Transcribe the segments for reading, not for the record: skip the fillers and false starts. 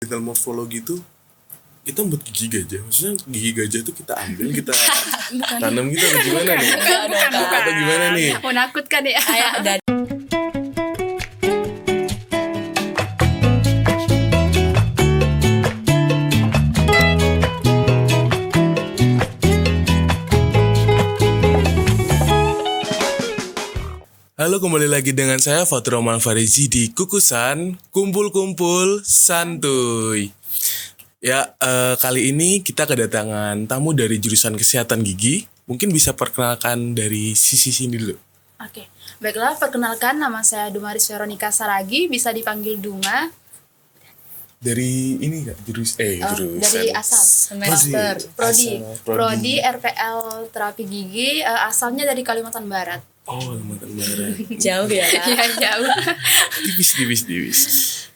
dental morfologi itu kita buat gigi gajah. Maksudnya gigi gajah tuh kita ambil, kita tanam gitu atau gimana nih? Bukan. Atau gimana nih? Menakutkan ya. Kayak dari Halo, kembali lagi dengan saya Fatur Rahman Farizi di Kukusan Kumpul-Kumpul Santuy. Ya, kali ini kita kedatangan tamu dari jurusan Kesehatan Gigi. Mungkin bisa perkenalkan dari sisi sini dulu. Oke, baiklah, perkenalkan nama saya Dumaris Veronica Saragi, bisa dipanggil Duma. Dari ini Kak, jurusan. Dari asal semester Prodi RPL Terapi Gigi, asalnya dari Kalimantan Barat. Oh, Kalimantan Barat. jauh ya Kak? Iya, jauh. Tipis.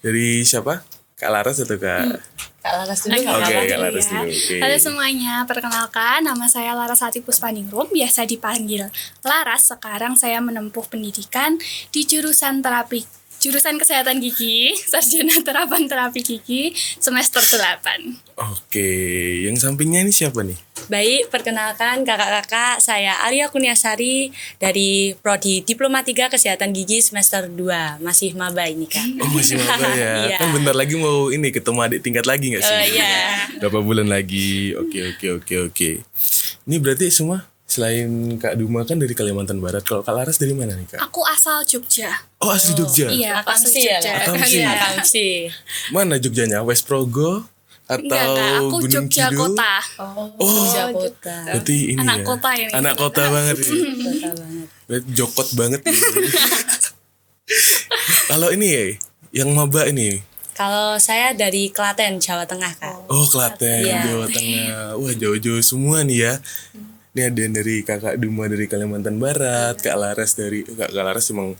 Dari siapa? Kak Laras atau Kak? Kak Laras dulu Oke, Kak Laras dulu. Oke. Halo semuanya, perkenalkan nama saya Larasati Puspaningrum, biasa dipanggil Laras. Sekarang saya menempuh pendidikan di jurusan Kesehatan Gigi, Sarjana Terapan Gigi, semester 8. Oke, yang sampingnya ini siapa nih? Baik, perkenalkan kakak-kakak, saya Alia Kurniasari dari Prodi Diploma 3 Kesehatan Gigi semester 2. Masih maba ini Kak. Oh, masih maba ya? Iya. Kan bentar lagi mau ini ketemu adik tingkat lagi gak sih? Iya. Berapa bulan lagi? Oke. Ini berarti semua selain Kak Duma kan dari Kalimantan Barat. Kalau Kak Laras dari mana nih Kak? Aku asal Jogja. Oh, asli Jogja? Iya, aku asal Akamsi ya Jogja. Kak? Akamsi. Iya, Akamsi. Mana Jogjanya? West Progo? Atau Enggak, Kak, aku Gunung Jogja Kidul? Kota. Oh, Jogja Kota. berarti ini Anak ya? kota ini. Anak kota banget ya? Kota banget. Berarti jokot banget ya. Kalau ini ya, yang maba ini. Kalau saya dari Klaten, Jawa Tengah Kak. Oh, Klaten, Iya. Jawa Tengah. Wah, jauh-jauh semua nih ya. Ini ada yang dari Kakak Duma dari Kalimantan Barat, Kak Laras dari Kak Laras emang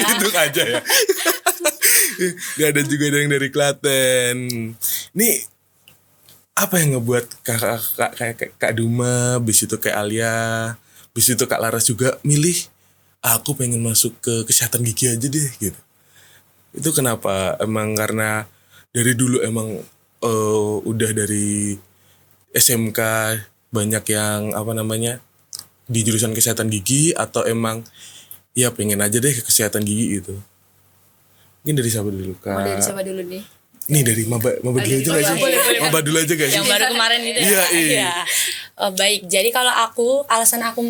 itu aja ya. Gak ada juga yang dari Klaten. Ini apa yang ngebuat Kak Duma, bis itu kayak Alia, bis itu Kak Laras juga milih aku pengen masuk ke kesehatan gigi aja deh gitu. Itu kenapa? Emang karena dari dulu emang udah dari SMK banyak yang di jurusan kesehatan gigi, atau emang ya pengen aja deh ke kesehatan gigi gitu. Mungkin dari siapa dulu Kak? Mau dari siapa dulu nih? Nih dari maba dulu aja gak sih? Maba dulu aja gak sih? Yang baru kemarin gitu ya? Iya. Baik, jadi kalau alasan aku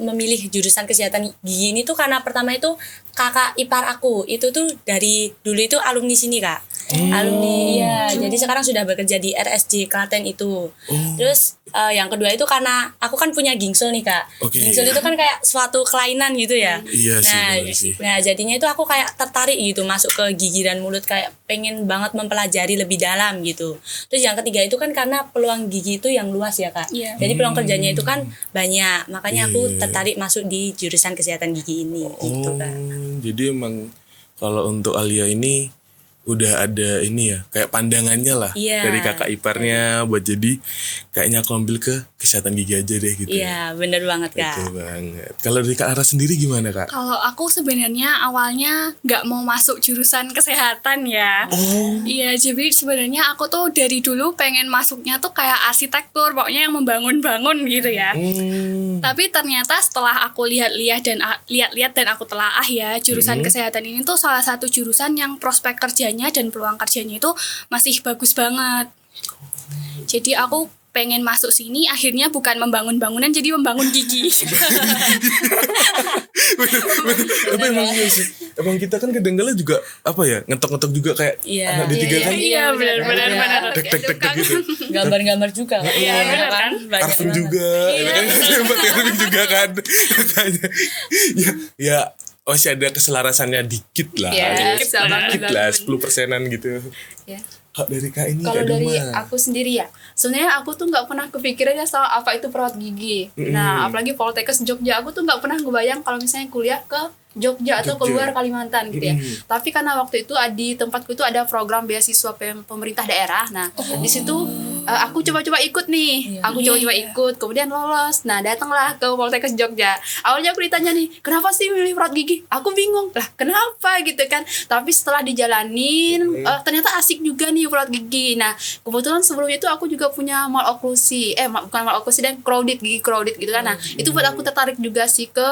memilih jurusan kesehatan gigi ini tuh karena pertama itu kakak ipar aku itu tuh dari dulu itu alumni sini Kak. Alumni ya, jadi sekarang sudah bekerja di RSJ Klaten itu. Terus yang kedua itu karena aku kan punya gingsul nih Kak. Oke. Gingsul itu kan kayak suatu kelainan gitu ya. Iya sih, bener sih. Nah jadinya itu aku kayak tertarik gitu masuk ke gigi dan mulut, kayak pengen banget mempelajari lebih dalam gitu. Terus yang ketiga itu kan karena peluang gigi itu yang luas ya Kak. Iya. Jadi peluang kerjanya itu kan banyak, makanya aku Iya. tertarik masuk di jurusan kesehatan gigi ini gitu Kak. Jadi emang kalau untuk Alia ini udah ada ini ya, kayak pandangannya lah Iya. dari kakak iparnya buat jadi kayaknya aku ambil ke kesehatan gigi aja deh gitu. Iya, bener banget Kak. Betul banget. Kalau dari Kak Ara sendiri gimana Kak? Kalau aku sebenarnya awalnya nggak mau masuk jurusan kesehatan ya. Oh, Iya, jadi sebenarnya aku tuh dari dulu pengen masuknya tuh kayak arsitektur, pokoknya yang membangun-bangun gitu ya. Tapi ternyata setelah aku lihat-lihat dan aku telaah ya, jurusan kesehatan ini tuh salah satu jurusan yang prospek kerjanya dan peluang kerjanya itu masih bagus banget. Jadi aku pengen masuk sini, akhirnya bukan membangun bangunan, jadi membangun gigi. tapi emang iya sih. Emang kita kan kedengarannya juga apa ya, ngetok-ngetok juga kayak Iya. anak D3 kan. Iya, benar. Tek gitu. Gambar-gambar juga. Iya, bener kan? Banyak Carving banget. juga, ya kan? Carving juga kan. Makanya ya masih ada keselarasannya dikit lah. Iya, dikit sama lah, bangun. 10%-an gitu. Ya. Kak dari Kak ini Kalau Kak dari Duma. aku sendiri ya, sebenarnya aku tuh nggak pernah kepikiran ya soal apa itu perawat gigi. Nah, apalagi Poltekkes Jogja, aku tuh nggak pernah ngebayang kalau misalnya kuliah ke Jogja atau Jogja. keluar Kalimantan gitu ya. Tapi karena waktu itu di tempatku itu ada program beasiswa pemerintah daerah. Nah, di situ aku coba-coba ikut nih. Aku coba-coba ikut, kemudian lolos. Nah, datanglah ke Poltekkes Jogja. Awalnya aku ditanya nih, kenapa sih milih perawat gigi? Aku bingung lah, kenapa gitu kan. Tapi setelah dijalanin, ternyata asik juga nih perawat gigi. Nah, kebetulan sebelumnya itu aku juga punya maloklusi. Bukan maloklusi, dan gigi crowded gitu kan. Nah, itu buat aku tertarik juga sih ke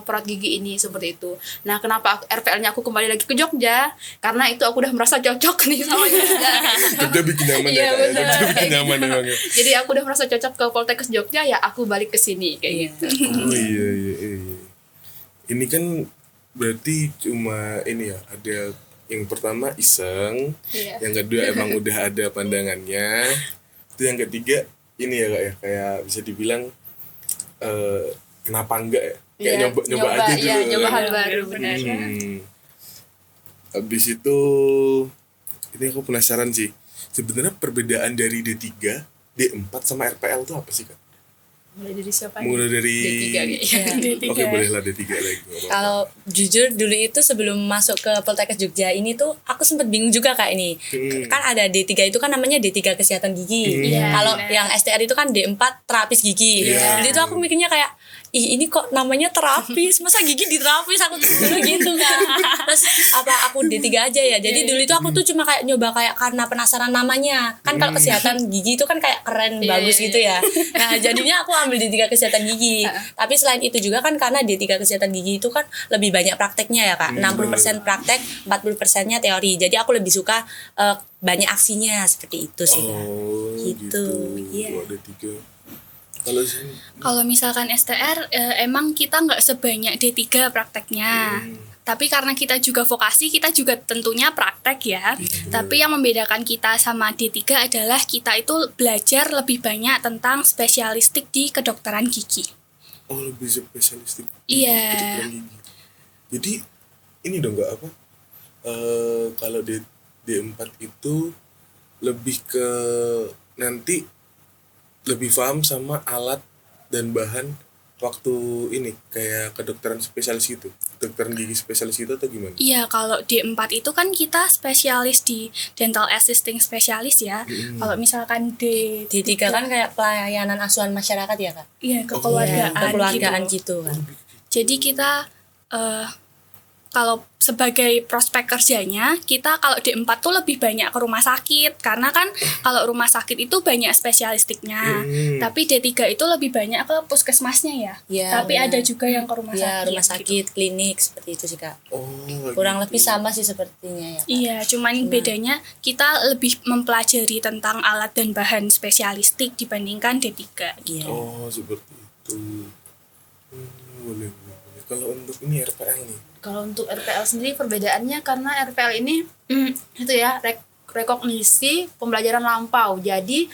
perawat gigi ini, seperti itu. Nah, kenapa RPL-nya aku kembali lagi ke Jogja? Karena itu aku udah merasa cocok nih sama Jogja. Jogja bikin nyaman ya, Kak. Jogja bikin nyaman emang ya. Jadi aku udah merasa cocok ke Poltekkes Jogja, ya aku balik ke sini kayak gitu. Oh iya. Ini kan berarti cuma ini ya, ada yang pertama iseng, yang kedua emang udah ada pandangannya, itu yang ketiga ini ya Kak ya, kayak bisa dibilang kenapa enggak ya? Kayak nyoba aja dulu. Iya, nyoba kan. hal baru benar. Habis itu ini aku penasaran sih. Sebenarnya perbedaan dari D3, D4 sama RPL itu apa sih Kak? Mulai dari siapa? Mulai dari D3 kayaknya. Oke, bolehlah D3 lagi. Kalau jujur dulu itu sebelum masuk ke Poltekkes Jogja ini tuh aku sempat bingung juga Kak ini. Kan ada D3 itu kan namanya D3 kesehatan gigi. Kalau yang STR itu kan D4 terapis gigi. Jadi itu aku mikirnya kayak ini kok namanya terapis, masa gigi diterapis, aku tuh dulu gitu kan. Terus apa aku D3 aja ya. Jadi dulu itu aku tuh cuma kayak nyoba kayak karena penasaran namanya. Kan kalau kesehatan gigi itu kan kayak keren, bagus gitu ya. Nah, jadinya aku ambil D3 kesehatan gigi. Tapi selain itu juga kan karena D3 kesehatan gigi itu kan lebih banyak prakteknya ya Kak. 60% praktek, 40%-nya teori. Jadi aku lebih suka banyak aksinya seperti itu sih. Oh, gitu. Iya. Ada 3. Kalau misalkan STR emang kita nggak sebanyak D3 prakteknya. Tapi karena kita juga vokasi, kita juga tentunya praktek ya. Tapi yang membedakan kita sama D3 adalah kita itu belajar lebih banyak tentang spesialistik di kedokteran gigi. Oh, lebih spesialistik. Iya. Kedokteran gigi. Jadi ini dong nggak apa? Kalau D4 itu lebih ke nanti lebih paham sama alat dan bahan waktu ini kayak kedokteran spesialis itu, kedokteran gigi spesialis itu atau gimana? Iya, kalau D4 itu kan kita spesialis di dental assisting spesialis ya. Kalau misalkan D3 kan kayak pelayanan asuhan masyarakat ya Kak. Iya, kekeluargaan gitu kan. Jadi kita kalau sebagai prospek kerjanya, kita kalau D4 tuh lebih banyak ke rumah sakit. Karena kan kalau rumah sakit itu banyak spesialistiknya. Tapi D3 itu lebih banyak ke puskesmasnya ya. Tapi ada juga yang ke rumah sakit. Rumah sakit, klinik, seperti itu sih Kak. Oh, kurang lebih sama sih sepertinya ya Kak. Iya, cuman bedanya kita lebih mempelajari tentang alat dan bahan spesialistik dibandingkan D3 gitu. Oh, seperti itu. Boleh. Kalau untuk ini RPL nih. Kalau untuk RPL sendiri perbedaannya karena RPL ini itu ya rekognisi pembelajaran lampau. Jadi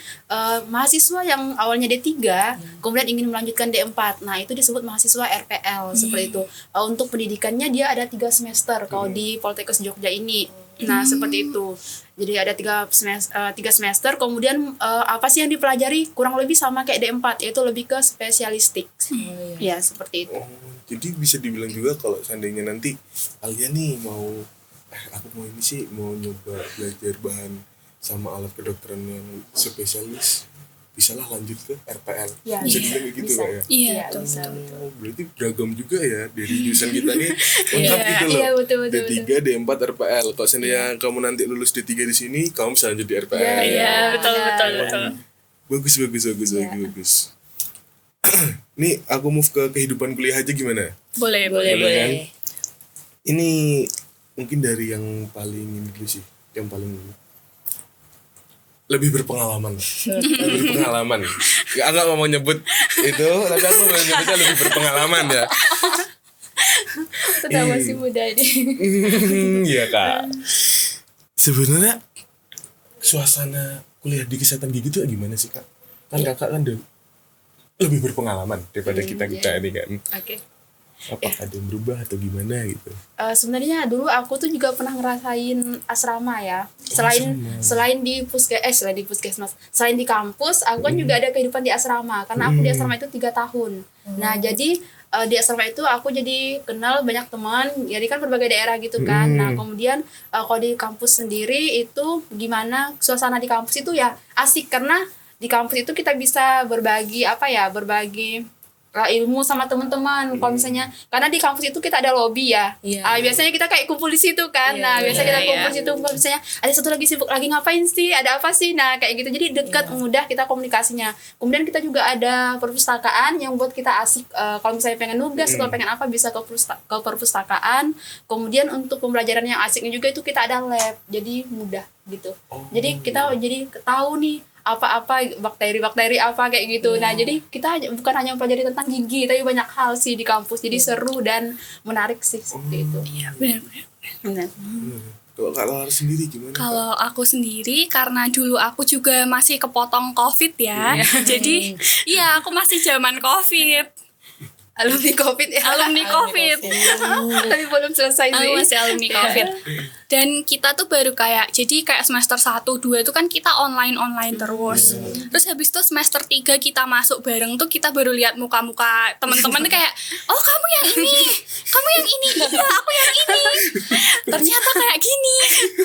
mahasiswa yang awalnya D3 kemudian ingin melanjutkan D4. Nah, itu disebut mahasiswa RPL seperti itu. Untuk pendidikannya dia ada 3 semester kalau di Poltekkes Jogja ini. Nah, seperti itu. Jadi ada 3 semester, kemudian apa sih yang dipelajari? Kurang lebih sama kayak D4, yaitu lebih ke spesialistik. Ya, seperti itu. Jadi bisa dibilang juga kalau seandainya nanti kalian nih aku mau ini sih mau nyoba belajar bahan sama alat kedokteran yang spesialis, bisalah lanjut ke RPL. Ya, bisa dibilang kayak gitu Kak ya? Iya, Berarti beragam juga ya dari jurusan kita nih lengkap gitu loh. Iya, betul. D3, D4, RPL. Kalau seandainya kamu nanti lulus D3 di sini, kamu bisa lanjut di RPL. Iya, betul. Bagus. Nih aku move ke kehidupan kuliah aja gimana? Boleh. Kan? Ini mungkin dari yang paling ini dulu sih, yang paling lebih berpengalaman. Enggak mau nyebut itu, tapi aku mau nyebutnya lebih berpengalaman ya. Kita masih muda ini. Iya Kak. Sebenarnya suasana kuliah di kesehatan gigi itu gimana sih Kak? Kan Kakak kan lebih berpengalaman daripada kita ini kan. Oke. Apakah ada yang berubah atau gimana gitu? Sebenarnya dulu aku tuh juga pernah ngerasain asrama ya. Selain di puskesmas, selain di kampus, aku kan juga ada kehidupan di asrama. Karena aku di asrama itu 3 tahun. Nah, jadi di asrama itu aku jadi kenal banyak teman. Jadi kan berbagai daerah gitu kan. Nah, kemudian kalau di kampus sendiri itu gimana suasana di kampus itu ya asik karena di kampus itu kita bisa berbagi ilmu sama teman-teman. Kalau misalnya karena di kampus itu kita ada lobby ya. Iya. Biasanya kita kayak kumpul di situ kan. Iya, Nah, biasanya kita iya, kumpul di situ. Kalau misalnya ada satu lagi sibuk lagi ngapain sih? Ada apa sih? Nah, kayak gitu. Jadi dekat, mudah kita komunikasinya. Kemudian kita juga ada perpustakaan yang buat kita asik kalau misalnya pengen nugas atau pengen apa bisa ke perpustakaan. Kemudian untuk pembelajaran yang asiknya juga itu kita ada lab. Jadi mudah gitu. Jadi kita jadi tahu nih apa-apa bakteri-bakteri apa kayak gitu. Nah, jadi kita bukan hanya mempelajari tentang gigi, tapi banyak hal sih di kampus. Jadi seru dan menarik sih seperti itu. Iya, benar. Benar. Kalau Kak Lara sendiri gimana? Kalau aku sendiri karena dulu aku juga masih kepotong COVID ya. Jadi iya aku masih zaman COVID. Alumni COVID ya. Alumni COVID. Tapi belum selesai sih. Aku masih alumni COVID. Dan kita tuh baru kayak semester 1, 2 itu kan kita online terus. Terus habis itu semester 3 kita masuk bareng tuh kita baru lihat muka-muka teman-teman tuh kayak, "Oh, kamu yang ini. Kamu yang ini. Iya, aku yang ini." Ternyata kayak gini.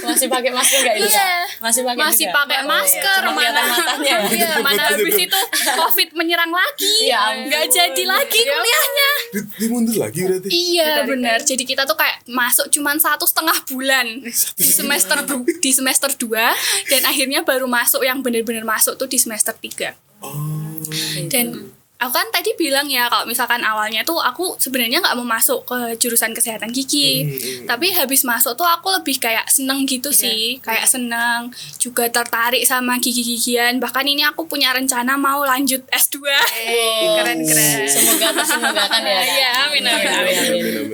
Masih pakai masker enggak itu? Iya. Masih pakai Masih juga? pakai masker, Cuma kelihatan matanya. Iya, mana habis itu COVID menyerang lagi. Ya ampun. Nggak jadi lagi kuliahnya. Dia mundur lagi berarti. Iya benar. Jadi kita tuh kayak masuk cuman 1,5 bulan di semester 2 dan akhirnya baru masuk yang benar-benar masuk tuh di semester 3. Dan aku kan tadi bilang ya kalau misalkan awalnya tuh aku sebenarnya nggak mau masuk ke jurusan kesehatan gigi, tapi habis masuk tuh aku lebih kayak seneng gitu sih, kayak seneng juga tertarik sama gigi-gigian. Bahkan ini aku punya rencana mau lanjut S2. Keren. Semoga tersemogakan ya. Iya, amin.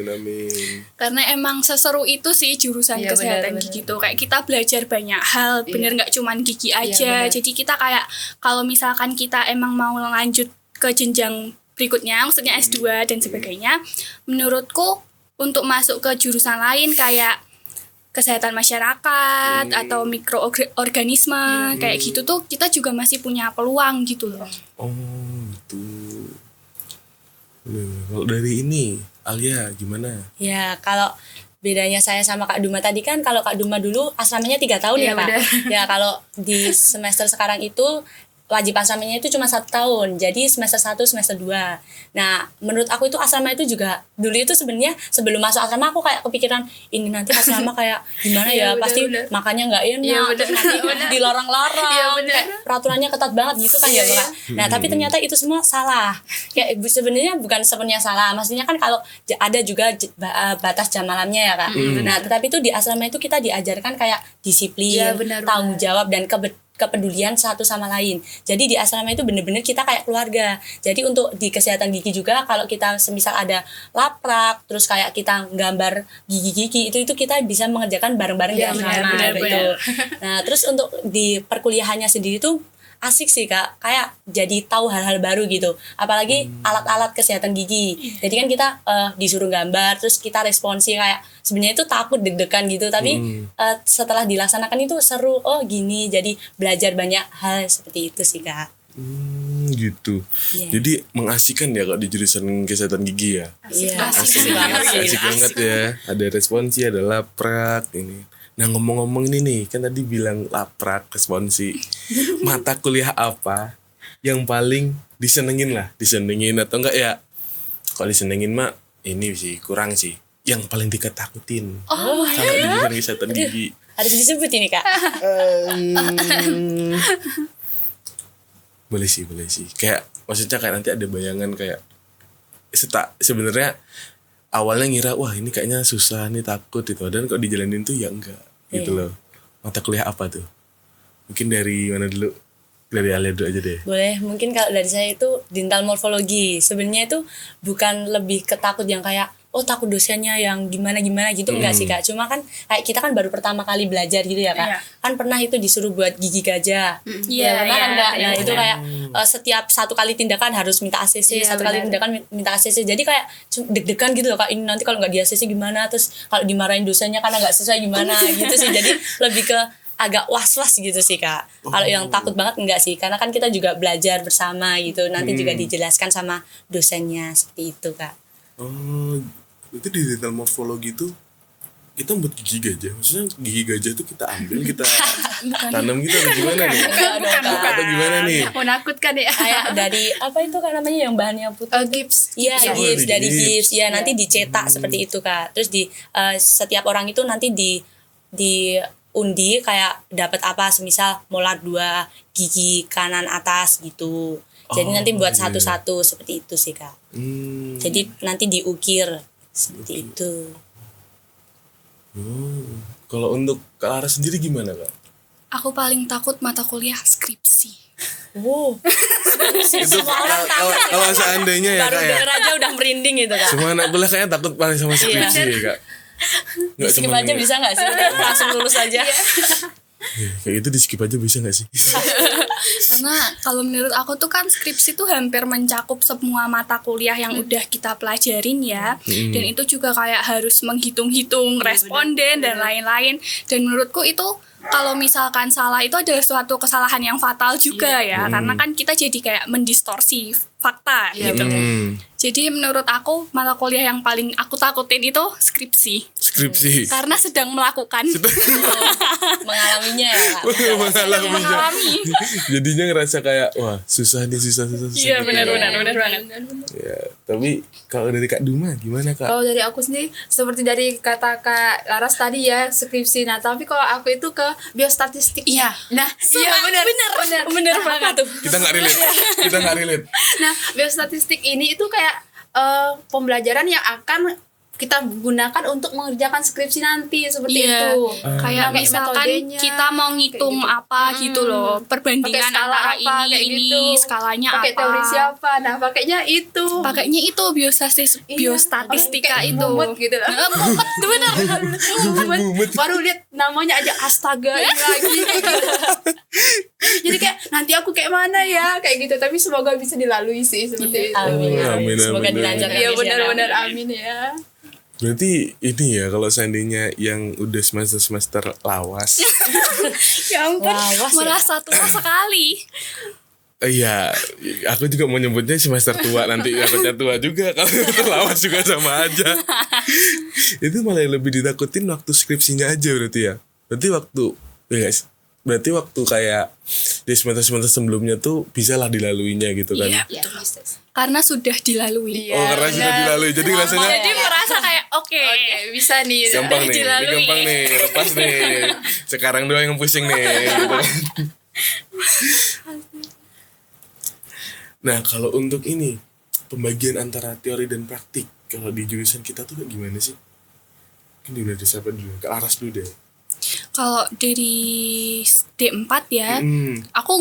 Amin. Karena emang seseru itu sih jurusan Iya, kesehatan benar. gigi tuh kayak kita belajar banyak hal, bener nggak cuman gigi aja. benar. Jadi kita kayak kalau misalkan kita emang mau lanjut ke jenjang berikutnya, maksudnya S2 dan sebagainya, menurutku untuk masuk ke jurusan lain kayak kesehatan masyarakat atau mikroorganisme kayak gitu tuh kita juga masih punya peluang gitu loh. Oh, gitu. Kalau dari ini, Alia gimana? Ya, kalau bedanya saya sama Kak Duma tadi kan, kalau Kak Duma dulu asramanya 3 tahun Iya, ya Kak. benar. Ya, kalau di semester sekarang itu wajib asramanya itu cuma 1 tahun. Jadi semester 1, semester 2. Nah, menurut aku itu asrama itu juga dulu itu sebenarnya sebelum masuk asrama aku kayak kepikiran ini nanti asrama kayak gimana ya, Iya, pasti benar. makannya nggak enak, Iya, benar. terus nanti dilarang-larang, Iya, benar. kayak peraturannya ketat banget gitu kan Iya, ya Kak. Nah, tapi ternyata itu semua salah. Kayak sebenarnya bukan sepenuhnya salah. Maksudnya kan kalau ada juga batas jam malamnya ya Kak. Nah, tetapi itu di asrama itu kita diajarkan kayak disiplin, Iya, benar, tanggung jawab dan kepedulian satu sama lain. Jadi di asrama itu bener-bener kita kayak keluarga. Jadi untuk di kesehatan gigi juga kalau kita semisal ada laprak, terus kayak kita gambar gigi-gigi itu kita bisa mengerjakan bareng-bareng di Iya, asrama benar, gitu. Nah, terus untuk di perkuliahannya sendiri tuh asik sih Kak, kayak jadi tahu hal-hal baru gitu. Apalagi alat-alat kesehatan gigi. Jadi kan kita disuruh gambar, terus kita responsi kayak sebenarnya itu takut deg-degan gitu, tapi setelah dilaksanakan itu seru. Oh gini, jadi belajar banyak hal seperti itu sih Kak. Gitu. Iya. Jadi mengasihkan ya kalau di jurusan kesehatan gigi ya. Iya, Asik banget sih. Asik banget ya. Ada responsi, ada laprak ini. Nah, ngomong-ngomong ini nih, kan tadi bilang laprak, responsi. Mata kuliah apa yang paling disenengin atau enggak ya? Kalau disenengin mah ini sih kurang sih. Yang paling diketakutin. Oh, kalau di jurusan kesehatan gigi. Harus disebut ini Kak. Boleh sih. Kayak maksudnya kayak nanti ada bayangan kayak sebenarnya awalnya ngira wah ini kayaknya susah nih, takut itu, dan kok dijalanin tuh ya enggak gitu loh. Mata kuliah apa tuh? Mungkin dari mana dulu? Dari Alia dulu aja deh. Boleh, mungkin kalau dari saya itu dental morfologi. Sebenarnya itu bukan lebih ketakut yang kayak oh takut dosennya yang gimana gitu, enggak sih Kak. Cuma kan kayak kita kan baru pertama kali belajar gitu ya Kak. Iya. Kan pernah itu disuruh buat gigi gajah. Iya, Pernah kan iya, Kak? iya, Nah, itu iya. kayak setiap 1 kali tindakan harus minta ACC, Iya, 1 kali benar. tindakan minta ACC. Jadi kayak deg-degan gitu loh Kak. Ini nanti kalau nggak di ACC gimana? Terus kalau dimarahin dosennya karena nggak sesuai gimana gitu sih. Jadi lebih ke agak was-was gitu sih Kak. Kalau yang takut banget enggak sih, karena kan kita juga belajar bersama gitu. Nanti juga dijelaskan sama dosennya seperti itu Kak. Oh, itu di dental morfologi itu itu buat gigi gajah. Maksudnya gigi gajah tuh kita ambil, kita tanam gitu atau gimana nih? Bukan. Atau gimana nih? Menakutkan ya. Kayak dari apa itu kan namanya yang bahannya putih? Gips. Iya, Oh, gips, dari gips. gips. Ya, nanti dicetak seperti itu, Kak. Terus di setiap orang itu nanti diundi kayak dapat apa, semisal molar 2 gigi kanan atas gitu. Jadi Oh, nanti buat iya. satu-satu seperti itu sih, Kak. Jadi nanti diukir seperti itu. Kalau untuk Kak Laras sendiri gimana, Kak? Aku paling takut mata kuliah skripsi. Wow. Itu kalau seandainya ya Baru Kak ya. denger aja udah merinding gitu, Kak. Semua anak kuliah kayaknya takut paling sama skripsi ya, Kak. Nggak Skip cuma aja bisa gak sih? Udah langsung lulus aja. kayak gitu di skip aja bisa nggak sih? Karena kalau menurut aku tuh kan skripsi tuh hampir mencakup semua mata kuliah yang udah kita pelajarin ya. Dan itu juga kayak harus menghitung-hitung responden dan lain-lain. Dan menurutku itu kalau misalkan salah itu adalah suatu kesalahan yang fatal juga ya. Karena kan kita jadi kayak mendistorsi fakta gitu. Jadi menurut aku mata kuliah yang paling aku takutin itu skripsi. Skripsi. Karena sedang melakukan. Mengalaminya ya, Kak. Mengalami. Jadinya ngerasa kayak wah susah nih susah. Iya benar banget. Ya, tapi kalau dari Kak Duma gimana, Kak? Kalau dari aku sendiri seperti dari kata Kak Laras tadi ya skripsi. Nah tapi kalau aku itu ke biostatistik. Iya. Nah iya benar Banget tuh. Kita nggak relate. Nah biostatistik ini itu kayak pembelajaran yang akan kita gunakan untuk mengerjakan skripsi nanti seperti Iya. itu. Kayak Pakai misalkan metodenya, kita mau ngitung kayak gitu. apa gitu loh, perbandingan Pakai skala antara apa, kayak ini, gitu. skalanya pakai apa. teori siapa? Nah pakainya itu. Pakainya itu biostatistika Kayak itu. mumet gitu lah. Mumet tuh bener. Mumet. Baru lihat namanya aja astaga ini lagi kayak gitu. Jadi kayak nanti aku kayak mana ya kayak gitu. Tapi semoga bisa dilalui sih seperti itu. Amin. Semoga dilancarkan. Iya Miss, ya, Kak. benar-benar amin ya. Berarti ini ya kalau seandainya yang udah semester lawas. Ya ampun, Lawas ya. merasa tua sekali. Iya, aku juga mau nyebutnya semester tua nanti dapetnya tua juga kalau lawas juga sama aja. Itu malah yang lebih ditakutin waktu skripsinya aja berarti ya. Berarti waktu ya guys. Berarti waktu kayak di semester sebelumnya tuh bisa lah dilaluinya gitu kan. Iya, Ya, betul. Karena sudah dilalui. Oh karena sudah dilalui jadi rasanya Jadi merasa kayak oke. bisa nih. gampang nih, ini dilalui. gampang nih, lepas nih. Sekarang doang yang pusing nih. Gitu. Nah kalau untuk ini pembagian antara teori dan praktik kalau di jurusan kita tuh kayak gimana sih? Kan udah siapa dulu? Ke Aras dulu deh. Kalau dari D4 ya, aku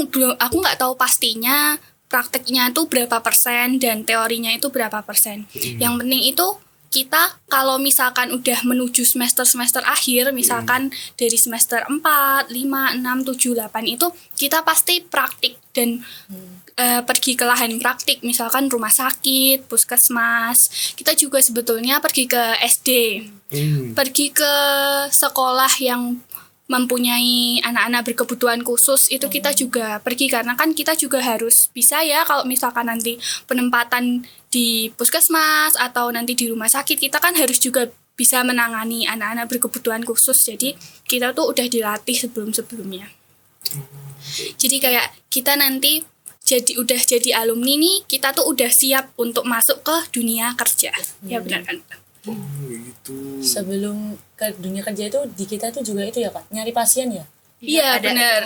nggak tahu pastinya prakteknya itu berapa persen dan teorinya itu berapa persen. Yang penting itu kita kalau misalkan udah menuju semester akhir, misalkan dari semester 4, 5, 6, 7, 8 itu kita pasti praktik dan pergi ke lahan praktik, misalkan rumah sakit, puskesmas. Kita juga sebetulnya pergi ke SD, pergi ke sekolah yang mempunyai anak-anak berkebutuhan khusus itu kita juga pergi karena kan kita juga harus bisa ya kalau misalkan nanti penempatan di puskesmas atau nanti di rumah sakit kita kan harus juga bisa menangani anak-anak berkebutuhan khusus. Jadi kita tuh udah dilatih sebelum-sebelumnya. Jadi kayak kita nanti udah jadi alumni nih, kita tuh udah siap untuk masuk ke dunia kerja. Ya benar kan? Oh gitu. Sebelum ke dunia kerja itu di kita tuh juga itu ya, Kak, nyari pasien ya. Iya ada. benar.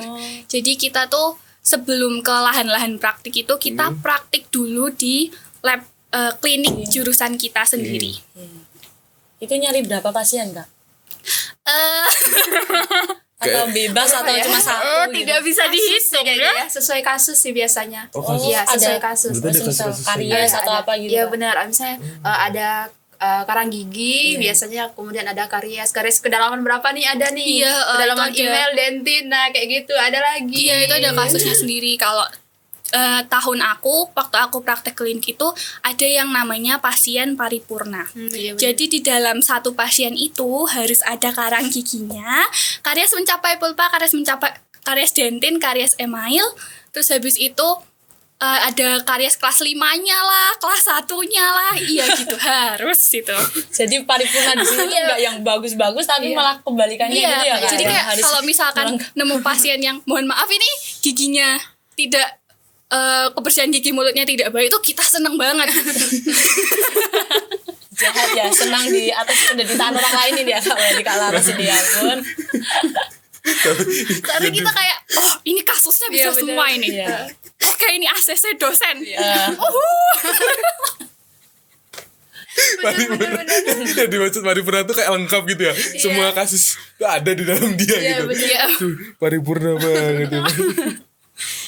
Jadi kita tuh sebelum ke lahan-lahan praktik itu kita praktik dulu di lab klinik jurusan kita sendiri. Itu nyari berapa pasien, Kak? Eh, Atau bebas atau ya? cuma satu gitu? tidak bisa dihitung Kayaknya ya. ya, sesuai kasus sih biasanya. Oh, kasus. Iya, sesuai Ada. kasus. Berarti ada Misal kasus-kasus karies atau Ada. apa gitu, Iya Kak? benar. Misalnya ada karang gigi biasanya, kemudian ada karies kedalaman berapa nih ada nih. Iya, kedalaman itu ada. email, dentin, nah kayak gitu ada lagi. Iya itu ada kasusnya sendiri. Kalau tahun waktu aku praktek klinik itu ada yang namanya pasien paripurna. Iya, benar. Jadi di dalam satu pasien itu harus ada karang giginya, karies mencapai pulpa, karies dentin, karies email, terus habis itu ada karya kelas 5-nya lah, kelas 1-nya lah. Iya gitu, harus itu. Jadi paripurna di sini enggak yang bagus-bagus tapi malah kebalikannya Iya, gitu ya Kak. jadi Yang kayak harus kalau misalkan nemu pasien yang mohon maaf ini giginya tidak kebersihan gigi mulutnya tidak baik, itu kita seneng banget. jahat ya, senang di atas penderitaan orang lain ini ya Kak, di Kak Laras ini ya ampun. Karena kita kayak ini kasusnya bisa Iya, bener. semua ini. Iya. Oke, ini ACC dosen. Paripurna. Yang dimaksud paripurna tuh kayak lengkap gitu ya. Semua kasus tuh ada di dalam dia gitu. bener. Tuh, paripurna banget ya.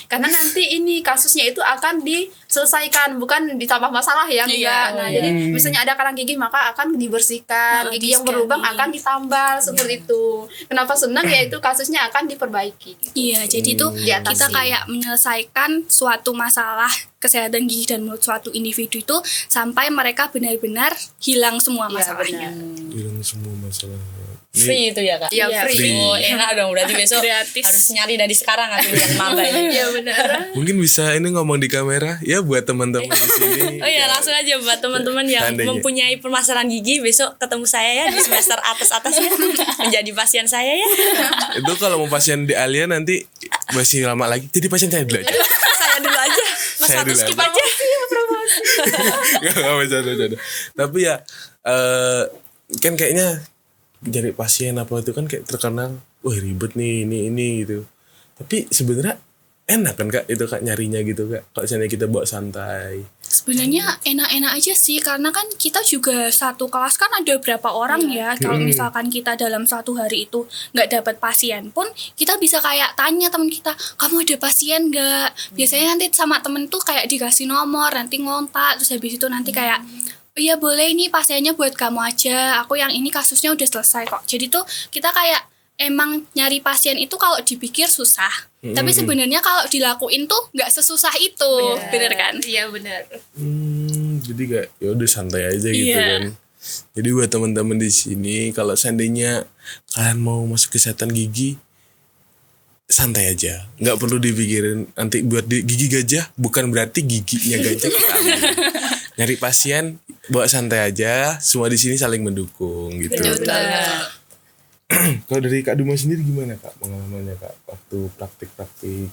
Karena nanti ini kasusnya itu akan diselesaikan, bukan ditambah masalah ya, enggak. Nah, jadi misalnya ada karang gigi maka akan dibersihkan, gigi yang berlubang akan ditambal seperti itu. Kenapa senang ya itu kasusnya akan diperbaiki. Iya, jadi itu Diatasi. kita kayak menyelesaikan suatu masalah kesehatan gigi dan mulut suatu individu itu sampai mereka benar-benar hilang semua masalahnya. Hilang semua masalah. Free itu ya Kak? Iya, free. Oh, enak dong, berarti besok Gratis. harus nyari dari sekarang aku yang maba ini. Iya benar. Mungkin bisa ini ngomong di kamera ya buat teman-teman di sini. Oh iya, langsung aja buat teman-teman yang Seandainya. mempunyai permasalahan gigi, besok ketemu saya ya di semester atas-atasnya menjadi pasien saya ya. Itu kalau mau pasien di Alia nanti masih lama lagi. Jadi pasien saya dulu aja. Saya dulu aja. Mas Saya Ratu dulu skip aja. aja. Gak bercanda. Tapi ya kan kayaknya jadi pasien apa itu kan kayak terkenal, wah ribet nih ini gitu. Tapi sebenarnya enak kan Kak itu Kak nyarinya gitu Kak. Kalau misalnya kita bawa santai. Sebenarnya enak-enak aja sih, karena kan kita juga satu kelas kan ada berapa orang ya. Kalau misalkan kita dalam satu hari itu nggak dapat pasien pun, kita bisa kayak tanya teman kita, kamu ada pasien nggak? Biasanya nanti sama temen tuh kayak dikasih nomor, nanti ngontak, terus habis itu nanti kayak iya boleh ini pasiennya buat kamu aja, aku yang ini kasusnya udah selesai kok. Jadi tuh kita kayak emang nyari pasien itu kalau dipikir susah, tapi sebenarnya kalau dilakuin tuh nggak sesusah itu, bener kan? Iya benar. Jadi kayak ya udah santai aja gitu Iya. kan. Jadi buat teman-teman di sini kalau seandainya kalian mau masuk kesehatan gigi santai aja, nggak perlu dipikirin nanti buat gigi gajah, bukan berarti giginya gajah kita ambil. Nyari pasien bawa santai aja, semua di sini saling mendukung gitu. Kalau dari Kak Duma sendiri gimana Kak pengalamannya Kak waktu praktik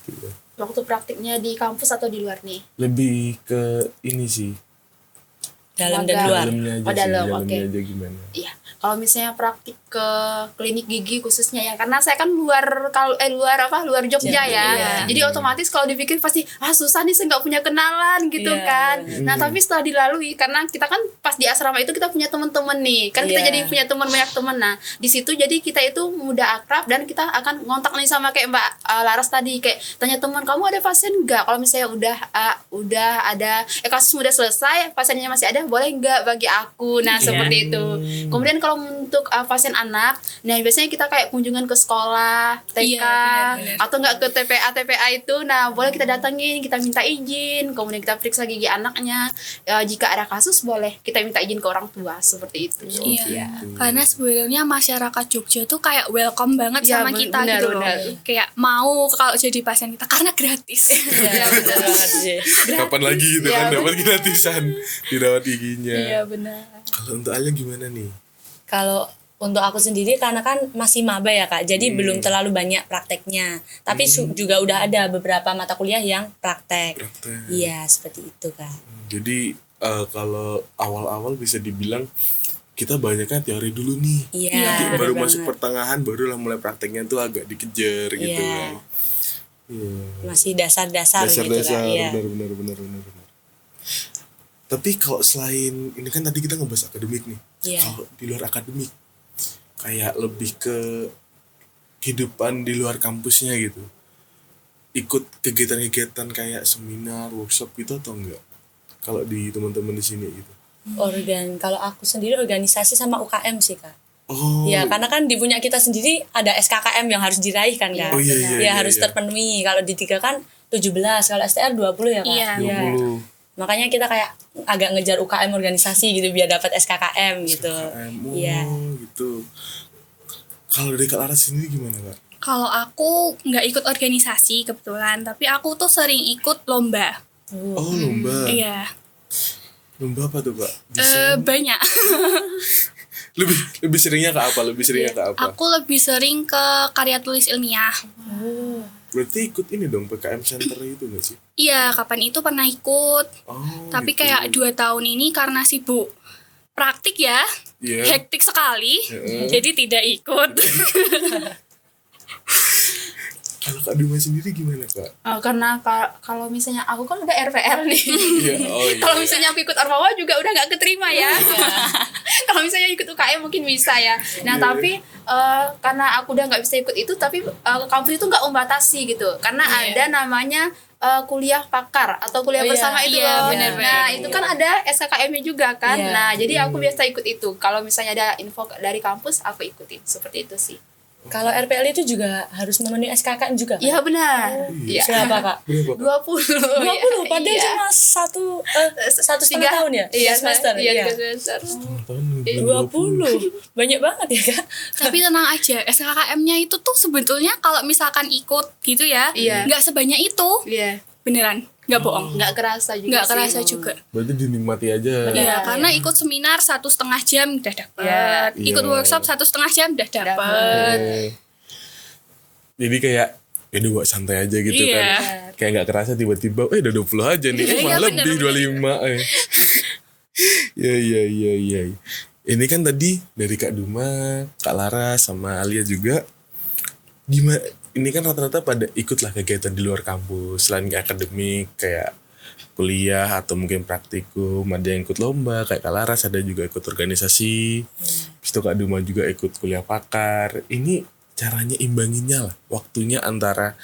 gitu? Waktu praktiknya di kampus atau di luar nih? Lebih ke ini sih, Dalam dan Magang. luar. dalamnya aja Oh, sih, dalam, dalamnya oke. aja gimana? Iya, kalau misalnya praktik ke klinik gigi khususnya ya, karena saya kan luar Jogja ya. Iya. Jadi otomatis kalau dipikir pasti susah nih, saya nggak punya kenalan gitu Iya, kan. Nah tapi setelah dilalui, karena kita kan pas di asrama itu kita punya teman-teman nih, kan kita Iya. jadi punya teman, banyak teman. Nah di situ jadi kita itu mudah akrab dan kita akan ngontak nih sama kayak Mbak Laras tadi, kayak tanya teman, kamu ada pasien nggak? Kalau misalnya udah ada kasus udah selesai, pasiennya masih ada, boleh nggak bagi aku? Nah seperti itu. Kemudian kalau untuk pasien anak, nah biasanya kita kayak kunjungan ke sekolah, TK, Iya, benar-benar. atau enggak ke TPA itu, nah boleh kita datengin, kita minta izin, kemudian kita periksa gigi anaknya. Jika ada kasus boleh kita minta izin ke orang tua, seperti itu. Iya, karena sebenarnya masyarakat Jogja tuh kayak welcome banget Iya, sama kita benar, gitu loh. benar. Kayak mau kalau jadi pasien kita karena gratis. Iya, betul banget sih. Kapan lagi gitu Iya, kan bener. dapat gratisan dirawat giginya. Iya benar. Kalau untuk Alia gimana nih? Kalau untuk aku sendiri karena kan masih maba ya Kak, jadi belum terlalu banyak prakteknya. Tapi juga udah ada beberapa mata kuliah yang praktek. Praktek. Iya, seperti itu Kak. Jadi kalau awal-awal bisa dibilang kita banyaknya teori dulu nih. Iya, Nanti bener baru banget. masuk pertengahan barulah mulai prakteknya tuh agak dikejar gitu Iya. kan. Iya. Masih dasar-dasar gitu Dasar-dasar Kak. Iya. benar. Tapi kalau selain ini kan tadi kita ngebahas akademik nih. Iya. Kalau di luar akademik kayak lebih ke kehidupan di luar kampusnya gitu. Ikut kegiatan-kegiatan kayak seminar, workshop gitu atau enggak? Kalau di teman-teman di sini gitu. Kalau aku sendiri organisasi sama UKM sih Kak. Oh. Ya, karena kan di punya kita sendiri ada SKKM yang harus diraih kan Kak. Oh, iya, Ya, iya, harus iya. terpenuhi. Kalau di 3 kan 17, kalau STR 20 ya Kak. Iya. 20. Makanya kita kayak agak ngejar UKM organisasi gitu biar dapat SKKM gitu. KM, Iya. gitu. Kalau dari Kak Laras sendiri gimana Kak? Kalau aku nggak ikut organisasi kebetulan, tapi aku tuh sering ikut lomba. Oh, lomba. Iya. Lomba apa tuh, Kak? Bisa Banyak. lebih seringnya ke apa? Lebih seringnya ke apa? Aku lebih sering ke karya tulis ilmiah. Berarti ikut ini dong PKM Center itu gak sih? Iya, kapan itu pernah ikut. Oh, Tapi gitu. kayak 2 tahun ini karena sibuk praktik ya, Iya. hektik sekali, Heeh. jadi tidak ikut. Kalau Kak Duma sendiri gimana, Kak? Karena kalau misalnya aku kan udah RPL nih. Iya, oh iya. Kalau misalnya aku ikut Ormawa juga udah nggak keterima ya. Kalau misalnya ikut UKM mungkin bisa ya. Nah Iya. tapi karena aku udah nggak bisa ikut itu, tapi kampus itu nggak membatasi gitu. Karena ada namanya kuliah pakar atau kuliah Oh, iya. bersama itu Iya, loh. benar-benar. Nah itu kan ada SKKM-nya juga kan. Iya. Nah jadi aku biasa ikut itu. Kalau misalnya ada info dari kampus aku ikutin seperti itu sih. Kalau RPL itu juga harus memenuhi SKKM juga kan? Iya benar. Iya. Berapa Kak? Berapa, Kak? 20. 20 padahal Iya. cuma satu setengah tahun ya? Iya, semester. Iya, Iya. 3 semester. Tahun 20. Banyak banget ya Kak? Tapi tenang aja, SKKM-nya itu tuh sebetulnya kalau misalkan ikut gitu ya, Iya. nggak sebanyak itu. Iya. Beneran, nggak bohong. Nggak kerasa juga Nggak sih. kerasa juga. Berarti dinikmati aja. Benar. Iya, Iya. karena ikut seminar 1,5 jam udah dapet. Iya. Ikut Iya. workshop 1,5 jam udah dapet. Oh. Jadi kayak ya udah buat santai aja gitu Iya. kan. Kayak nggak kerasa tiba-tiba udah 20 aja nih. Iya, Malah bener, lebih bener. 25. Iya. Ini kan tadi dari Kak Duma, Kak Lara sama Alia juga. Gimana? Ini kan rata-rata pada ikutlah kegiatan di luar kampus selain akademik kayak kuliah atau mungkin praktikum, ada yang ikut lomba kayak Kak Laras, ada juga ikut organisasi. Habis itu Kak Duma juga ikut kuliah pakar. Ini caranya imbanginnya lah waktunya antara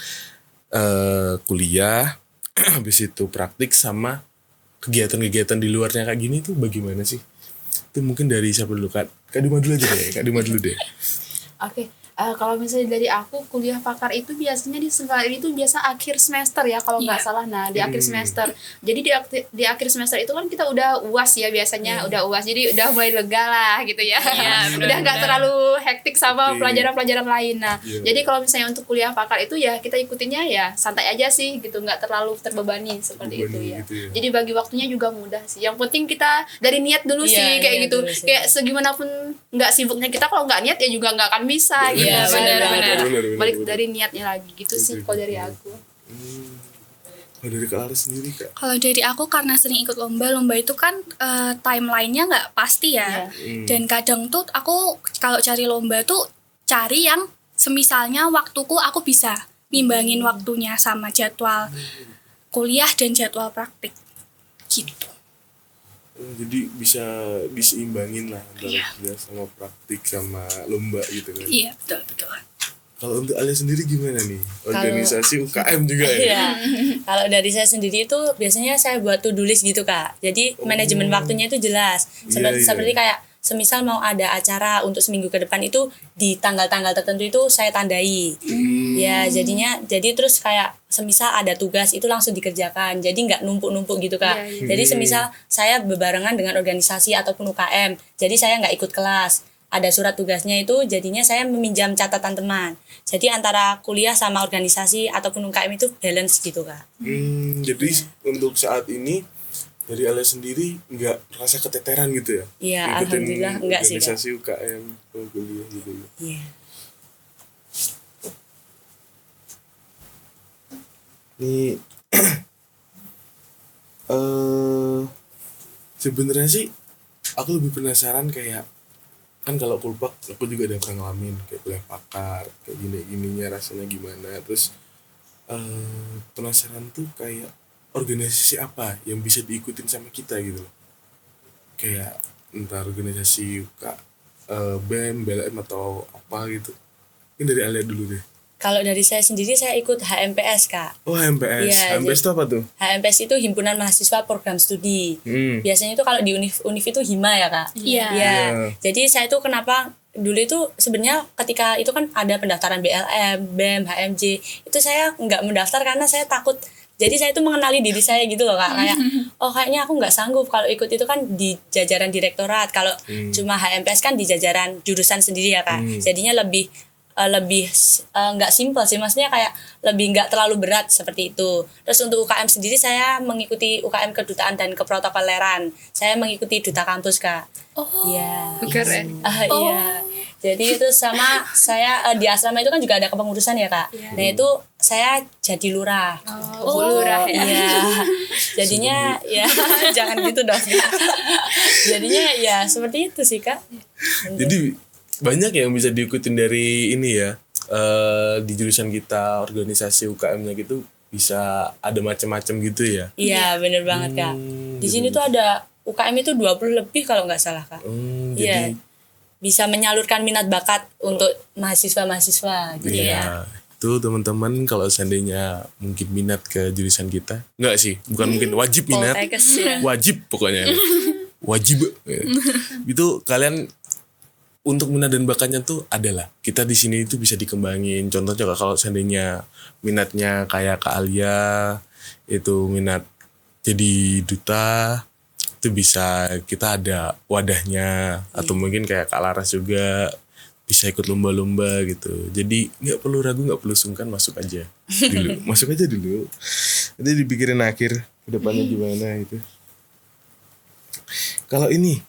kuliah habis itu praktik sama kegiatan-kegiatan di luarnya kayak gini tuh bagaimana sih? Itu mungkin dari siapa dulu, Kak Duma dulu aja deh. Kak Duma dulu deh. Oke. Kalau misalnya dari aku kuliah pakar itu biasanya di sekolah ini tuh biasa akhir semester ya kalau nggak salah. Nah di akhir semester. Jadi di akhir semester itu kan kita udah UAS ya biasanya udah UAS. Jadi udah mulai lega lah gitu ya. Udah nggak terlalu hektik sama pelajaran-pelajaran lain. Nah jadi kalau misalnya untuk kuliah pakar itu ya kita ikutinnya ya santai aja sih gitu, nggak terlalu terbebani seperti itu ya. Gitu ya. Jadi bagi waktunya juga mudah sih. Yang penting kita dari niat dulu Iya, sih kayak niat gitu. dulu sih. Kayak segimanapun nggak sibuknya kita kalau nggak niat ya juga nggak akan bisa gitu. Iya, kan. benar-benar. Balik dari niatnya lagi gitu sih kalau dari aku. Kalau dari Kak Laras sendiri, Kak? Kalau dari aku karena sering ikut lomba itu kan timelinenya nggak pasti ya. Dan kadang tuh aku kalau cari lomba tuh cari yang semisalnya waktuku aku bisa nimbangin waktunya sama jadwal kuliah dan jadwal praktik gitu. Jadi bisa diseimbangin lah antara Iya. kuliah sama praktik sama lomba gitu kan. Iya, betul. Kalau untuk Alia sendiri gimana nih? Organisasi UKM juga ya? Iya. Kalau dari saya sendiri itu biasanya saya buat to-do list gitu Kak. Jadi manajemen waktunya itu jelas. Iya, iya. Seperti kayak semisal mau ada acara untuk seminggu ke depan itu di tanggal-tanggal tertentu itu saya tandai. Ya jadi terus kayak semisal ada tugas itu langsung dikerjakan. Jadi nggak numpuk-numpuk gitu Kak. Iya, iya. Jadi semisal saya berbarengan dengan organisasi ataupun UKM. Jadi saya nggak ikut kelas. Ada surat tugasnya itu jadinya saya meminjam catatan teman. Jadi antara kuliah sama organisasi ataupun UKM itu balance gitu Kak. Jadi untuk saat ini dari Alia sendiri nggak rasa keteteran gitu ya? Iya, Ngikutin alhamdulillah enggak sih, Kak. organisasi UKM ke kuliah gitu ya. Iya. Nih sebenarnya sih aku lebih penasaran kayak kan kalau kulpak aku juga udah pernah ngalamin kayak kuliah pakar kayak gininya rasanya gimana, terus penasaran tuh kayak organisasi apa yang bisa diikutin sama kita gitu loh, kayak entah organisasi BEM, BLM atau apa gitu. Ini dari Alia dulu deh. Kalau dari saya sendiri saya ikut HMPS Kak. Oh, HMPS. Iya, HMPS itu apa tuh? HMPS itu Himpunan Mahasiswa Program Studi. Biasanya itu kalau di univ itu HIMA ya Kak. Iya. Ya. Jadi saya itu kenapa dulu itu sebenarnya ketika itu kan ada pendaftaran BLM, BEM, HMJ, itu saya nggak mendaftar karena saya takut. Jadi saya itu mengenali diri saya gitu loh Kak, kayak oh kayaknya aku nggak sanggup kalau ikut itu kan di jajaran direktorat. Kalau cuma HMPS kan di jajaran jurusan sendiri ya Kak. Jadinya lebih lebih nggak simpel sih, maksudnya kayak lebih nggak terlalu berat seperti itu. Terus untuk UKM sendiri saya mengikuti UKM kedutaan dan keprotokoleran. Saya mengikuti duta kampus Kak. Oh, Iya. Keren. Iya. Jadi itu sama saya di asrama itu kan juga ada kepengurusan ya Kak. Nah itu saya jadi lurah. Bu Lurah ya. Iya. Jadinya ya jangan gitu dong. Jadinya ya seperti itu sih Kak. Jadi banyak yang bisa diikutin dari ini ya, di jurusan kita organisasi UKM-nya gitu bisa ada macam-macam gitu ya. Iya bener banget Kak. Di sini tuh ada UKM itu 20 lebih kalau nggak salah Kak. Jadi Iya. Bisa menyalurkan minat bakat untuk mahasiswa-mahasiswa gitu ya. iya. Itu teman-teman kalau seandainya mungkin minat ke jurusan kita, enggak sih, bukan mungkin wajib minat, Poltekkes ya. wajib pokoknya, wajib. Itu kalian untuk minat dan bakatnya tuh adalah kita di sini itu bisa dikembangin. Contohnya kalau seandainya minatnya kayak Kak Alia itu minat jadi duta, itu bisa kita ada wadahnya, atau mungkin kayak Kak Laras juga bisa ikut lomba-lomba gitu. Jadi nggak perlu ragu, nggak perlu sungkan, masuk aja dulu, masuk aja dulu. Nanti dipikirin akhir kedepannya gimana itu. Kalau ini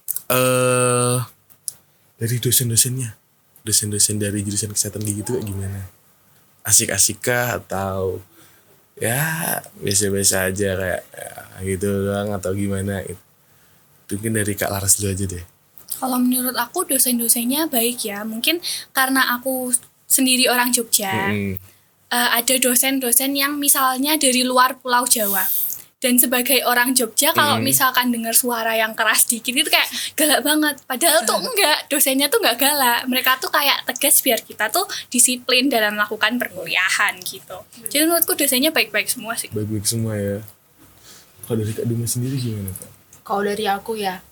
dari dosen-dosennya, dosen-dosen dari jurusan kesehatan gigi itu kayak gimana? Asik-asik kah atau ya biasa-biasa aja kayak ya, gitu doang atau gimana? Mungkin dari Kak Laras dulu aja deh. kalau menurut aku dosen-dosennya baik ya. Mungkin karena aku sendiri orang Jogja. Ada dosen-dosen yang misalnya dari luar Pulau Jawa. Dan sebagai orang Jogja kalau misalkan dengar suara yang keras dikit itu kayak galak banget. Padahal tuh enggak, dosennya tuh enggak galak. Mereka tuh kayak tegas biar kita tuh disiplin dalam melakukan perkuliahan gitu. Jadi menurutku dosennya baik-baik semua sih. Baik-baik semua ya. Kalau dari Kak Duma sendiri gimana Kak? Kalau dari aku ya,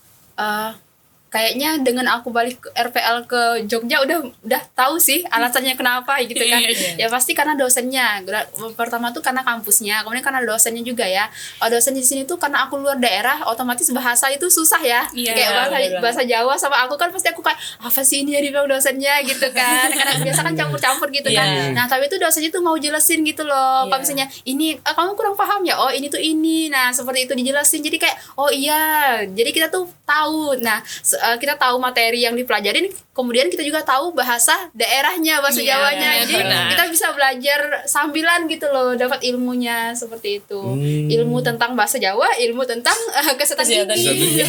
kayaknya dengan aku balik ke RPL ke Jogja udah tahu sih alasannya kenapa gitu kan. Ya pasti karena dosennya. Pertama tuh karena kampusnya, kemudian karena dosennya juga ya. Dosen di sini tuh karena aku luar daerah, otomatis bahasa itu susah ya. Iya, Kayak bahasa Jawa sama aku kan pasti aku kayak apa sih ini ya dibilang dosennya gitu kan. Karena biasa kan campur-campur gitu kan. Nah, tapi itu dosennya tuh mau jelasin gitu loh. Kalau misalnya ini kamu kurang paham ya. Oh, ini tuh ini. Nah, seperti itu dijelasin. Jadi kayak oh iya. Jadi kita tuh tahu. Nah, kita tahu materi yang dipelajarin, kemudian kita juga tahu bahasa daerahnya, bahasa Jawanya. Jadi kita bisa belajar sambilan gitu loh, dapat ilmunya seperti itu. Ilmu tentang bahasa Jawa, ilmu tentang kesehatan gigi.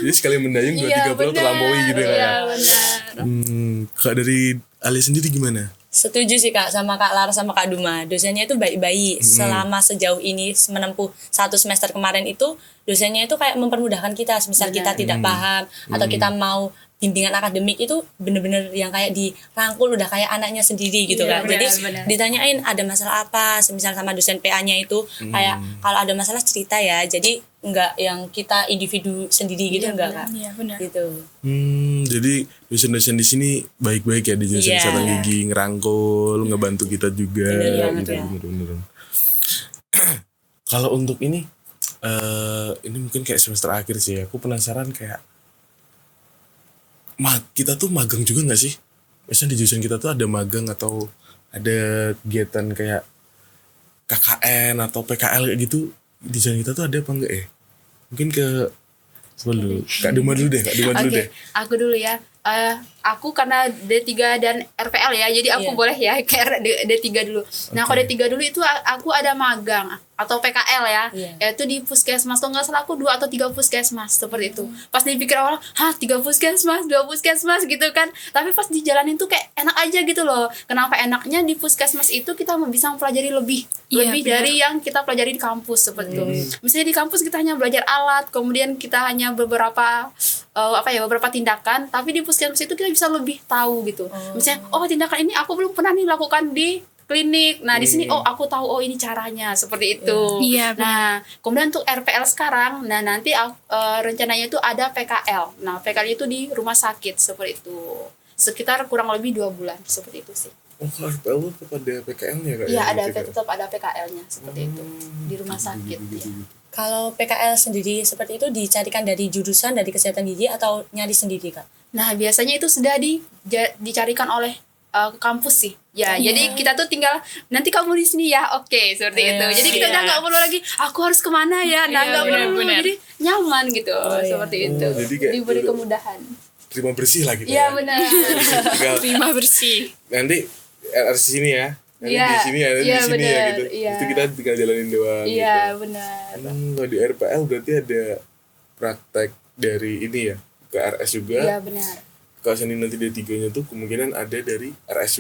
Jadi sekali mendayung 2-3 pulau terlampaui gitu ya. Iya, benar. Kak dari Alia sendiri gimana? Setuju sih Kak sama Kak Lara sama Kak Duma. Dosennya itu baik-baik. Selama sejauh ini menempuh 1 semester kemarin itu dosennya itu kayak mempermudahkan kita. Misal kita tidak paham atau kita mau bimbingan akademik itu bener-bener yang kayak dirangkul udah kayak anaknya sendiri gitu kan. Jadi ditanyain ada masalah apa, semisal sama dosen PA-nya itu kayak kalau ada masalah cerita ya. Jadi enggak yang kita individu sendiri gitu enggak Kak. Iya, benar. Gitu. Jadi dosen-dosen di sini baik-baik ya di jurusan kesehatan gigi, ngerangkul, ngebantu kita juga. Gitu, bener-bener. Kalau untuk ini mungkin kayak semester akhir sih. Aku penasaran kayak kita tuh magang juga nggak sih? Misalnya di jurusan kita tuh ada magang atau ada kegiatan kayak KKN atau PKL kayak gitu. Di jurusan kita tuh ada apa enggak ya? Mungkin ke dulu. Kak Duma dulu deh, Kak Duma dulu deh. Aku dulu ya. Aku karena D3 dan RPL ya, jadi aku boleh ya kayak D3 dulu. Nah, kalau D3 dulu itu aku ada magang atau PKL ya, yaitu di puskesmas. Kalau nggak salah aku 2 atau 3 puskesmas seperti itu. Pas dipikir awal, 3 puskesmas, 2 puskesmas gitu kan. Tapi pas dijalanin tuh kayak enak aja gitu loh. Kenapa enaknya di puskesmas itu kita bisa mempelajari lebih dari yang kita pelajari di kampus seperti itu. Misalnya di kampus kita hanya belajar alat, kemudian kita hanya beberapa beberapa tindakan, tapi di puskesmas itu kita bisa lebih tahu gitu. Misalnya tindakan ini aku belum pernah nih lakukan di klinik. Nah, di sini aku tahu ini caranya seperti itu. Iya, nah, kemudian untuk RPL sekarang, nah nanti rencananya itu ada PKL. Nah, PKL itu di rumah sakit seperti itu. Sekitar kurang lebih 2 bulan seperti itu sih. Kalau RPL tetap ada PKL-nya Kak? Iya, tetap ada PKL-nya seperti itu di rumah sakit. Kalau PKL sendiri seperti itu dicarikan dari jurusan dari kesehatan gigi atau nyari sendiri Kak? Nah, biasanya itu sudah dicarikan oleh ke kampus sih. Ya, jadi kita tuh tinggal nanti kamu di sini ya. Oke, seperti itu. Jadi kita udah nggak perlu lagi aku harus kemana ya. Nah, nggak perlu. benar. Jadi nyaman gitu. Seperti itu. Jadi kayak diberi udah- kemudahan. terima bersih lah gitu. Iya, benar. Tinggal Terima bersih. nanti RS sini ya. Nanti Iya, di sini ya, nanti iya, di sini ya benar, gitu. iya. Itu kita tinggal jalanin doang Iya, gitu. benar. Kalau di RPL berarti ada praktek dari ini ya ke RS juga. Iya, benar. Kalau seni nanti D3-nya tuh kemungkinan ada dari RS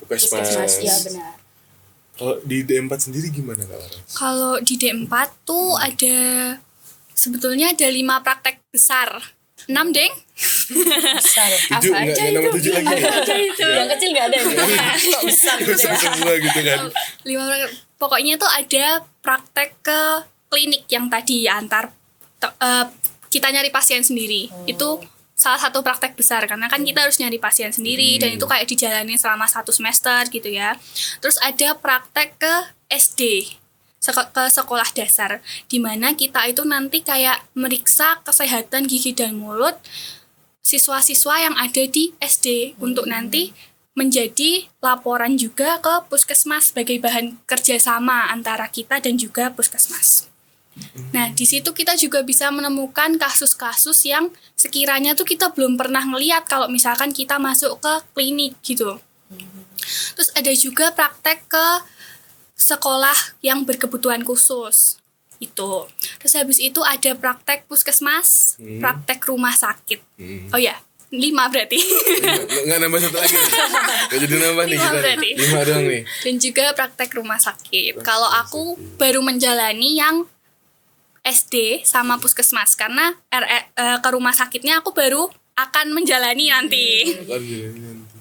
Puskesmas. Puskesmas, iya benar. Kalau di D4 sendiri gimana Kak Laras? Kalau di D4 tuh ada sebetulnya ada 5 praktek besar. 6 deng. Besar. 7 enggak nama 7 lagi ya? Yang kecil nggak ada ini. Kok besar gitu ya? Semua gitu kan. 5 praktek. Pokoknya tuh ada praktek ke klinik yang tadi kita nyari pasien sendiri. Itu salah satu praktek besar karena kan kita harus nyari pasien sendiri dan itu kayak dijalani selama 1 semester gitu ya. Terus ada praktek ke SD, ke sekolah dasar, di mana kita itu nanti kayak meriksa kesehatan gigi dan mulut siswa-siswa yang ada di SD untuk nanti menjadi laporan juga ke puskesmas sebagai bahan kerjasama antara kita dan juga puskesmas. Nah, di situ kita juga bisa menemukan kasus-kasus yang sekiranya tuh kita belum pernah ngeliat kalau misalkan kita masuk ke klinik gitu. Terus ada juga praktek ke sekolah yang berkebutuhan khusus itu. Terus habis itu ada praktek puskesmas, praktek rumah sakit. Oh ya, 5 berarti. Enggak nambah satu lagi nih. Enggak jadi nambah nih 5 kita. berarti. 5 doang nih. Dan juga praktek rumah sakit. Kalau aku baru menjalani yang SD sama puskesmas karena ke rumah sakitnya aku baru akan menjalani nanti. Akan jadi nanti.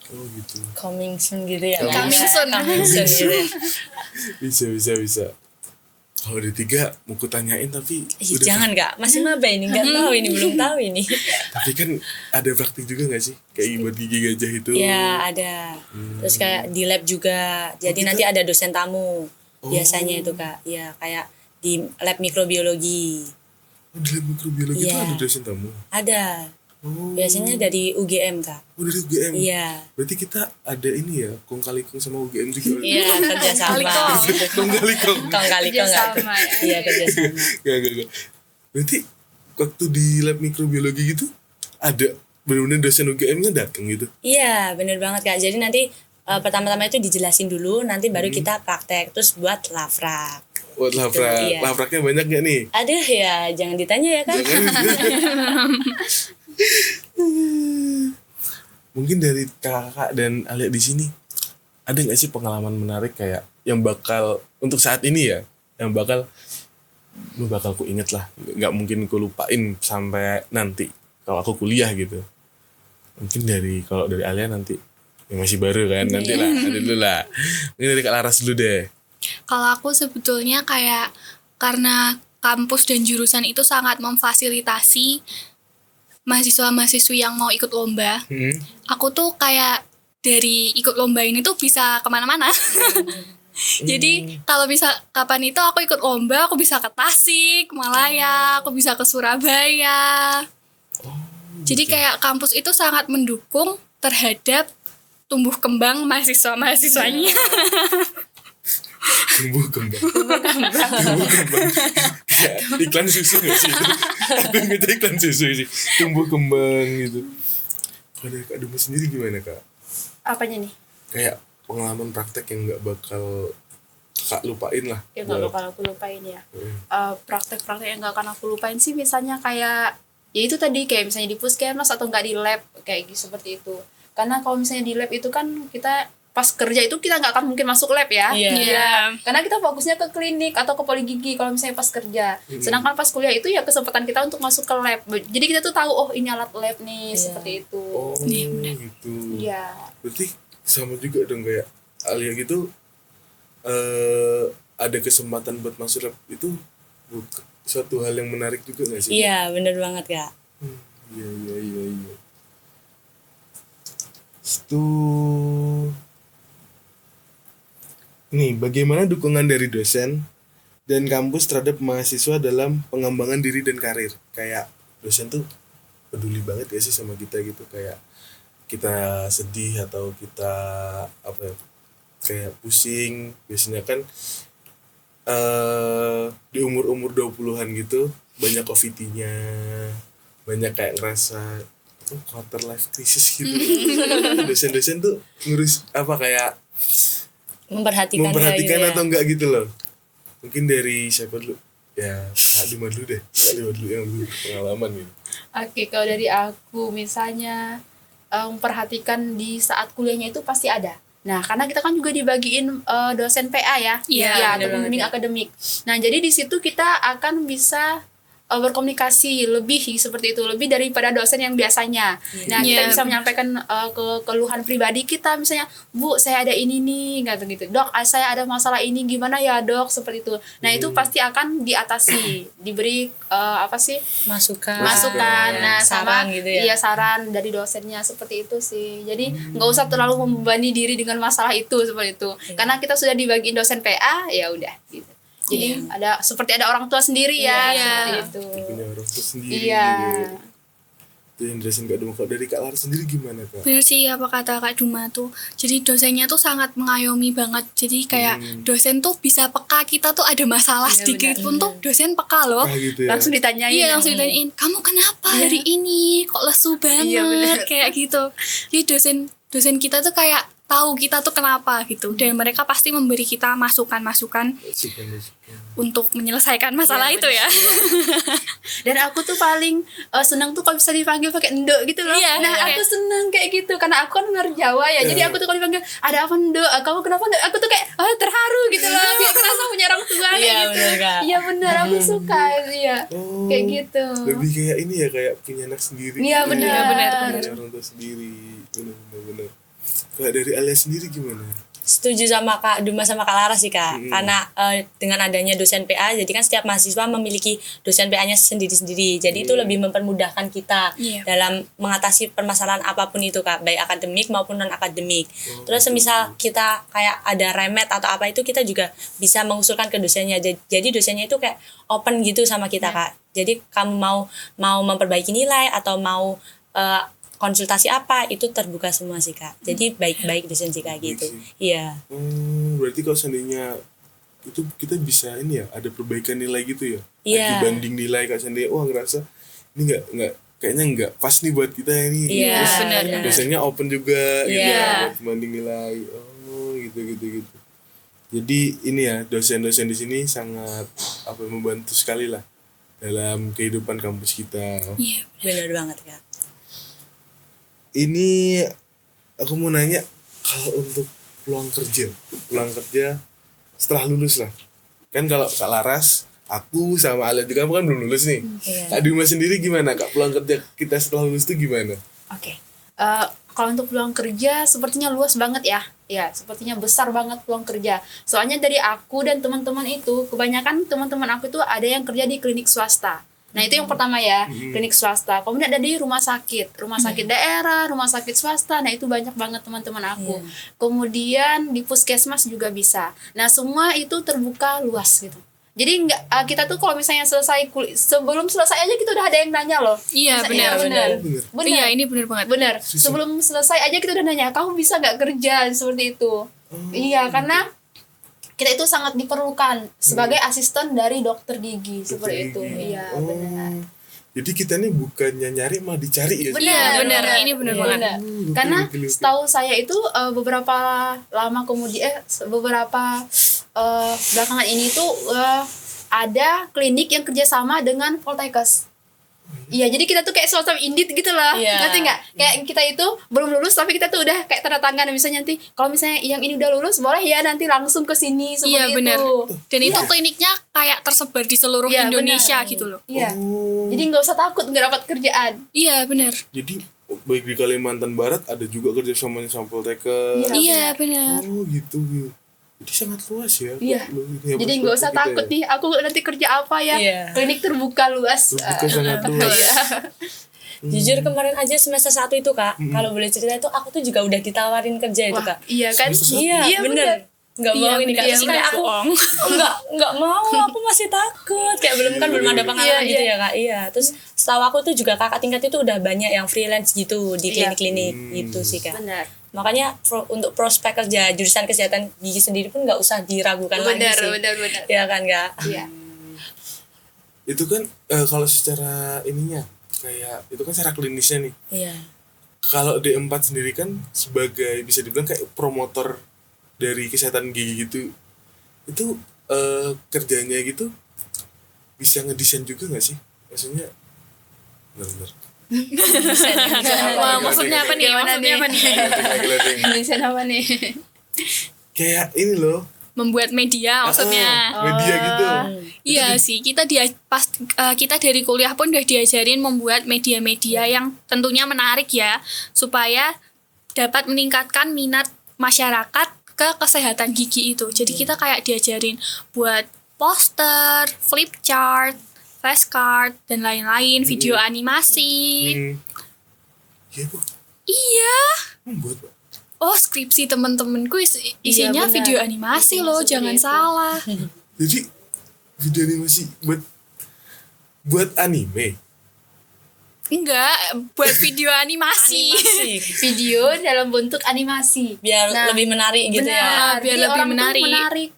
Oh gitu. Coming soon gitu ya. Coming soon. Coming soon gitu ya. Bisa. Kalau D3 mau ku tanyain tapi Ih, jangan Kak, masih maba ini, nggak tahu ini, belum tahu ini. Tapi kan ada praktik juga gak sih? Kayak buat gigi gajah itu. Ya ada. Terus kayak di lab juga. Jadi nanti ada dosen tamu. Biasanya itu Kak. Ya kayak di lab mikrobiologi. Oh, di lab mikrobiologi itu Iya. ada dosen tamu. Ada. Oh, Biasanya dari UGM Kak. dari UGM. Iya. Berarti kita ada ini ya, kong kali kong sama UGM juga. Iya, kerjasama. Kong kali kong. Kong kali kong nggak? Kerjasama ya. Iya, kerjasama. Gak. Berarti waktu di lab mikrobiologi gitu ada benar-benar dosen UGM-nya datang gitu. Iya, bener banget Kak. Jadi nanti pertama-tama itu dijelasin dulu, nanti baru kita praktek. Terus buat lavrak. Buat lavrak. Iya. Lavraknya banyak gak nih? Aduh ya, jangan ditanya ya Kak. Mungkin dari kakak dan Alia di sini ada nggak sih pengalaman menarik kayak yang bakal untuk saat ini ya, yang bakal ku inget lah, nggak mungkin ku lupain sampai nanti kalau aku kuliah gitu. Mungkin kalau dari Alia nanti yang masih baru kan, nanti lah, nanti dulu lah. Mungkin dari Kak Laras dulu deh. Kalau aku sebetulnya kayak karena kampus dan jurusan itu sangat memfasilitasi mahasiswa-mahasiswi yang mau ikut lomba. Aku tuh kayak dari ikut lomba ini tuh bisa kemana-mana. Jadi kalau bisa kapan itu aku ikut lomba, aku bisa ke Tasik, Malaya, aku bisa ke Surabaya. Jadi kayak kampus itu sangat mendukung terhadap tumbuh kembang mahasiswa-mahasiswanya. Tumbuh kembang. Kayak iklan susu gak sih? Aku ingetnya iklan susu sih. Tumbuh kembang gitu. Kalau dari Kak Duma sendiri gimana Kak? Apanya nih? Kayak pengalaman praktek yang gak bakal Kak lupain lah. Ya nggak bakal aku lupain ya. Praktek-praktek yang nggak akan aku lupain sih misalnya kayak ya itu tadi kayak misalnya di puskesmas atau nggak di lab kayak gitu, seperti itu. Karena kalau misalnya di lab itu kan kita pas kerja itu kita nggak akan mungkin masuk lab ya. Iya. Karena kita fokusnya ke klinik atau ke poligigi kalau misalnya pas kerja. Sedangkan pas kuliah itu ya kesempatan kita untuk masuk ke lab. Jadi kita tuh tahu oh ini alat lab nih seperti itu. Oh gitu. Iya. Berarti sama juga dong kayak Alia gitu. Ada kesempatan buat masuk lab itu suatu hal yang menarik juga gak sih? Iya, bener banget Kak. Iya. Itu nih, bagaimana dukungan dari dosen dan kampus terhadap mahasiswa dalam pengembangan diri dan karir? Kayak dosen tuh peduli banget ya sih sama kita gitu, kayak kita sedih atau kita apa ya, kayak pusing, biasanya kan di umur-umur 20-an gitu banyak OVT-nya, banyak kayak ngerasa quarter life crisis gitu. Dosen-dosen tuh ngurus apa kayak Memperhatikan ya. atau enggak gitu loh. Mungkin dari siapa dulu? Ya, Kak Duma dulu deh. Kak Duma dulu yang lebih pengalaman gitu. Oke, kalau dari aku misalnya memperhatikan di saat kuliahnya itu pasti ada. Nah, karena kita kan juga dibagiin dosen PA ya, Iya, ya benar atau banget, pembimbing ya. akademik. Nah, jadi di situ kita akan bisa berkomunikasi lebih seperti itu, lebih daripada dosen yang biasanya. Nah, kita Iya, bisa benar. menyampaikan keluhan pribadi kita, misalnya, Bu, saya ada ini nih, gitu. Dok, saya ada masalah ini, gimana ya dok, seperti itu. Nah, itu pasti akan diatasi, diberi Masukan. masukan, ya, nah saran sama gitu ya. iya saran dari dosennya seperti itu sih. Jadi nggak usah terlalu membebani diri dengan masalah itu seperti itu, karena kita sudah dibagiin dosen PA, ya udah gitu. Jadi seperti ada orang tua sendiri ya, Iya. seperti itu. Punya orang tua sendiri Iya. gitu. Itu yang jelasin Kak Duma. Kalau dari Kak Lara sendiri gimana Kak? Bener sih apa kata Kak Duma tuh. Jadi dosennya tuh sangat mengayomi banget. Jadi kayak dosen tuh bisa peka kita tuh ada masalah Iya, sedikit benar. pun tuh dosen peka loh. Ah gitu ya. Langsung ditanyain. Iya langsung ditanyain, kamu kenapa hari ini kok lesu banget, Iya, benar. kayak gitu. Jadi dosen kita tuh kayak tahu kita tuh kenapa gitu, dan mereka pasti memberi kita masukan Masukan. untuk menyelesaikan masalah itu ya. Dan aku tuh paling senang tuh kalau bisa dipanggil pakai nduk gitu loh. Iya, Nah, iya. aku senang kayak gitu karena aku kan luar Jawa ya. Jadi aku tuh kalau dipanggil, ada apa nduk? Kamu kenapa nduk? Aku tuh kayak terharu gitu loh. Kayak kerasa punya orang tua kayak Iya, gitu. bener, Kak. Iya benar, aku suka iya. Oh, Kayak gitu. Lebih kayak ini ya, kayak punya anak sendiri. Iya, gitu benar. ya. Iya, benar. Punya orang tua sendiri. Benar. Kalau dari Alia sendiri gimana? Setuju sama Kak Duma sama Kak Lara sih Kak. Karena dengan adanya dosen PA, jadi kan setiap mahasiswa memiliki dosen PA-nya sendiri-sendiri. Jadi itu lebih mempermudahkan kita Iya. dalam mengatasi permasalahan apapun itu Kak, baik akademik maupun non akademik. Terus semisal kita kayak ada remet atau apa itu, kita juga bisa mengusulkan ke dosennya. Jadi dosennya itu kayak open gitu sama kita Kak. Jadi kamu mau memperbaiki nilai atau mau konsultasi apa, itu terbuka semua sih Kak. Jadi baik-baik dosen sih Kak gitu. Iya. Berarti kalau seandainya itu kita bisa ini ya, ada perbaikan nilai gitu ya? Iya. Dibanding nilai Kak seandainya, wah ngerasa ini nggak kayaknya nggak pas nih buat kita ini. Iya, Terus benar. dosennya open juga gitu Iya. ya, buat banding nilai. Oh gitu. Jadi ini ya, dosen-dosen di sini sangat membantu sekali lah dalam kehidupan kampus kita. Iya. Benar banget Kak. Ini aku mau nanya, kalau untuk peluang kerja setelah lulus lah, kan kalau Kak Laras, aku sama Alia juga kan belum lulus nih. Iya. Kak Duma sendiri gimana Kak, peluang kerja kita setelah lulus itu gimana? Oke. Kalau untuk peluang kerja sepertinya luas banget ya. Ya, sepertinya besar banget peluang kerja. Soalnya dari aku dan teman-teman itu, kebanyakan teman-teman aku itu ada yang kerja di klinik swasta. Nah, itu yang pertama ya, klinik swasta. Kemudian ada di rumah sakit daerah, rumah sakit swasta. Nah, itu banyak banget teman-teman aku. Kemudian di puskesmas juga bisa. Nah, semua itu terbuka luas gitu. Jadi kita tuh kalau misalnya sebelum selesai aja kita udah ada yang nanya loh. Iya, Misalnya, benar. Bener. Iya, ini benar banget. Bener. Sebelum selesai aja kita udah nanya, kamu bisa nggak kerja seperti itu? Iya, karena kita itu sangat diperlukan sebagai asisten dari dokter gigi seperti itu. Iya, benar. Jadi kita nih bukannya nyari malah dicari ya. Iya, benar. Ini benar banget. Benar. Karena setahu saya itu beberapa lama kemudian beberapa belakangan ini tuh ada klinik yang kerjasama dengan Poltekkes. Iya, jadi kita tuh kayak semacam indit gitu loh. Iya. Ngerti nggak? Kayak kita itu belum lulus tapi kita tuh udah kayak tanda tangan, misalnya nanti kalau misalnya yang ini udah lulus boleh ya nanti langsung ke sini seperti Iya, benar. itu. Dan itu kliniknya kayak tersebar di seluruh Iya, Indonesia benar. gitu loh. Iya. Jadi nggak usah takut nggak dapat kerjaan. Iya, benar. Jadi baik di Kalimantan Barat ada juga kerjasamanya sama Poltekkes. Iya, benar. Oh gitu. Jadi sangat luas ya. Iya. Ini Jadi hebat nggak usah kita takut ya. nih, aku nanti kerja apa ya? Iya. Klinik terbuka luas. Terbuka sangat luas. Iya. Jujur kemarin aja semester 1 itu Kak, kalau boleh cerita itu aku tuh juga udah ditawarin kerja itu Wah, Kak. iya kan? Semester satu? Iya, bener. nggak Iya, mau ini Kak. bener, Terus iya, kayak aku bohong. nggak mau, aku masih takut. Kayak belum ada pengalaman gitu ya Kak. Iya. Terus setahu aku tuh juga kakak tingkat itu udah banyak yang freelance gitu di klinik-klinik gitu sih Kak. Benar. Makanya untuk prospek kerja jurusan kesehatan gigi sendiri pun nggak usah diragukan lagi sih. Benar. Iya kan Kak? Iya. Itu kan kalau secara ininya kayak itu kan secara klinisnya nih. Iya. Kalau D4 sendiri kan sebagai bisa dibilang kayak promotor dari kesehatan gigi gitu. Itu kerjanya gitu bisa ngedesain juga nggak sih? Maksudnya benar-benar. Wah, maksudnya apa nih? Gimana Maksudnya nih? apa nih? Desain apa nih? Kayak ini loh. Membuat media maksudnya. Media gitu. Iya sih, kita kita dari kuliah pun udah diajarin membuat media-media yang tentunya menarik ya, supaya dapat meningkatkan minat masyarakat ke kesehatan gigi itu. Jadi kita kayak diajarin buat poster, flip chart, flashcard dan lain-lain, video animasi. Iya Bu. Iya. Membuat Pak. Oh, skripsi temen-temenku isinya benar. video animasi loh, Seperti jangan itu. salah. Jadi video animasi buat anime. Enggak, buat video animasi. Video dalam bentuk animasi. Biar lebih menarik gitu ya. Biar Jadi lebih orang tuh menarik.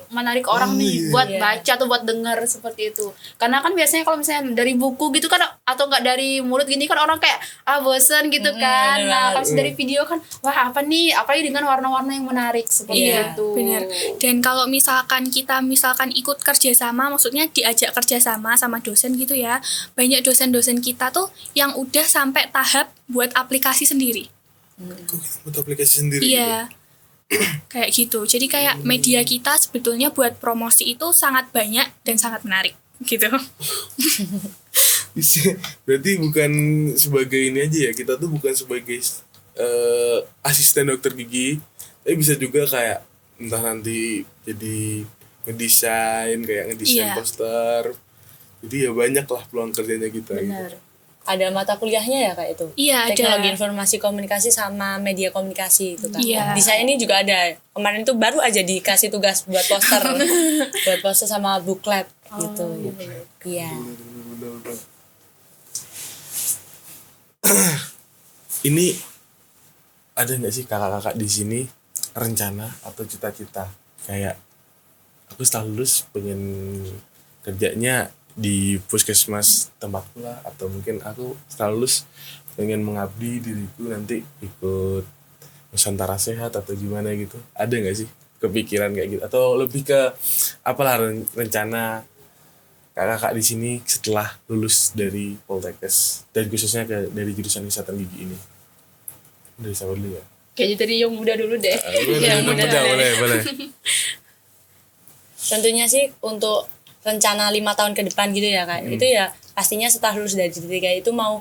menarik orang nih buat baca atau buat dengar seperti itu. Karena kan biasanya kalau misalnya dari buku gitu kan atau enggak dari mulut gini kan orang kayak bosen gitu kan. Nah, kalau dari video kan wah apa nih? Apalagi dengan warna-warna yang menarik seperti Iya, itu. Benar. Dan kalau misalkan kita ikut kerjasama, maksudnya diajak kerjasama sama dosen gitu ya. Banyak dosen-dosen kita tuh yang udah sampai tahap buat aplikasi sendiri. Kok buat aplikasi sendiri gitu? Iya. Kayak gitu. Jadi kayak media kita sebetulnya buat promosi itu sangat banyak dan sangat menarik gitu. Berarti bukan sebagai ini aja ya, kita tuh bukan sebagai asisten dokter gigi, tapi bisa juga kayak entah nanti jadi ngedesain Iya. poster. Jadi ya banyak lah peluang kerjanya kita Benar. gitu. Ada mata kuliahnya ya Kak itu? Iya, ada. Teknologi informasi komunikasi sama media komunikasi itu kan. Iya. Desain ini juga ada. Kemarin itu baru aja dikasih tugas buat poster. buat poster sama booklet gitu. Iya. Bener-bener. Ini ada nggak sih kakak-kakak di sini rencana atau cita-cita kayak aku setelah lulus pengen kerjanya di puskesmas tempatku lah, atau mungkin aku setelah lulus pengen mengabdi diriku nanti ikut Nusantara Sehat atau gimana gitu, ada nggak sih kepikiran kayak gitu atau lebih ke apalah rencana kakak-kakak di sini setelah lulus dari Poltekkes dan khususnya dari jurusan kesehatan gigi ini? Dari siapa dulu ya? Kayaknya dari yang muda dulu deh. Yang muda boleh. Tentunya sih untuk rencana 5 tahun ke depan gitu ya Kak. Itu ya pastinya setelah lulus dari D3 itu mau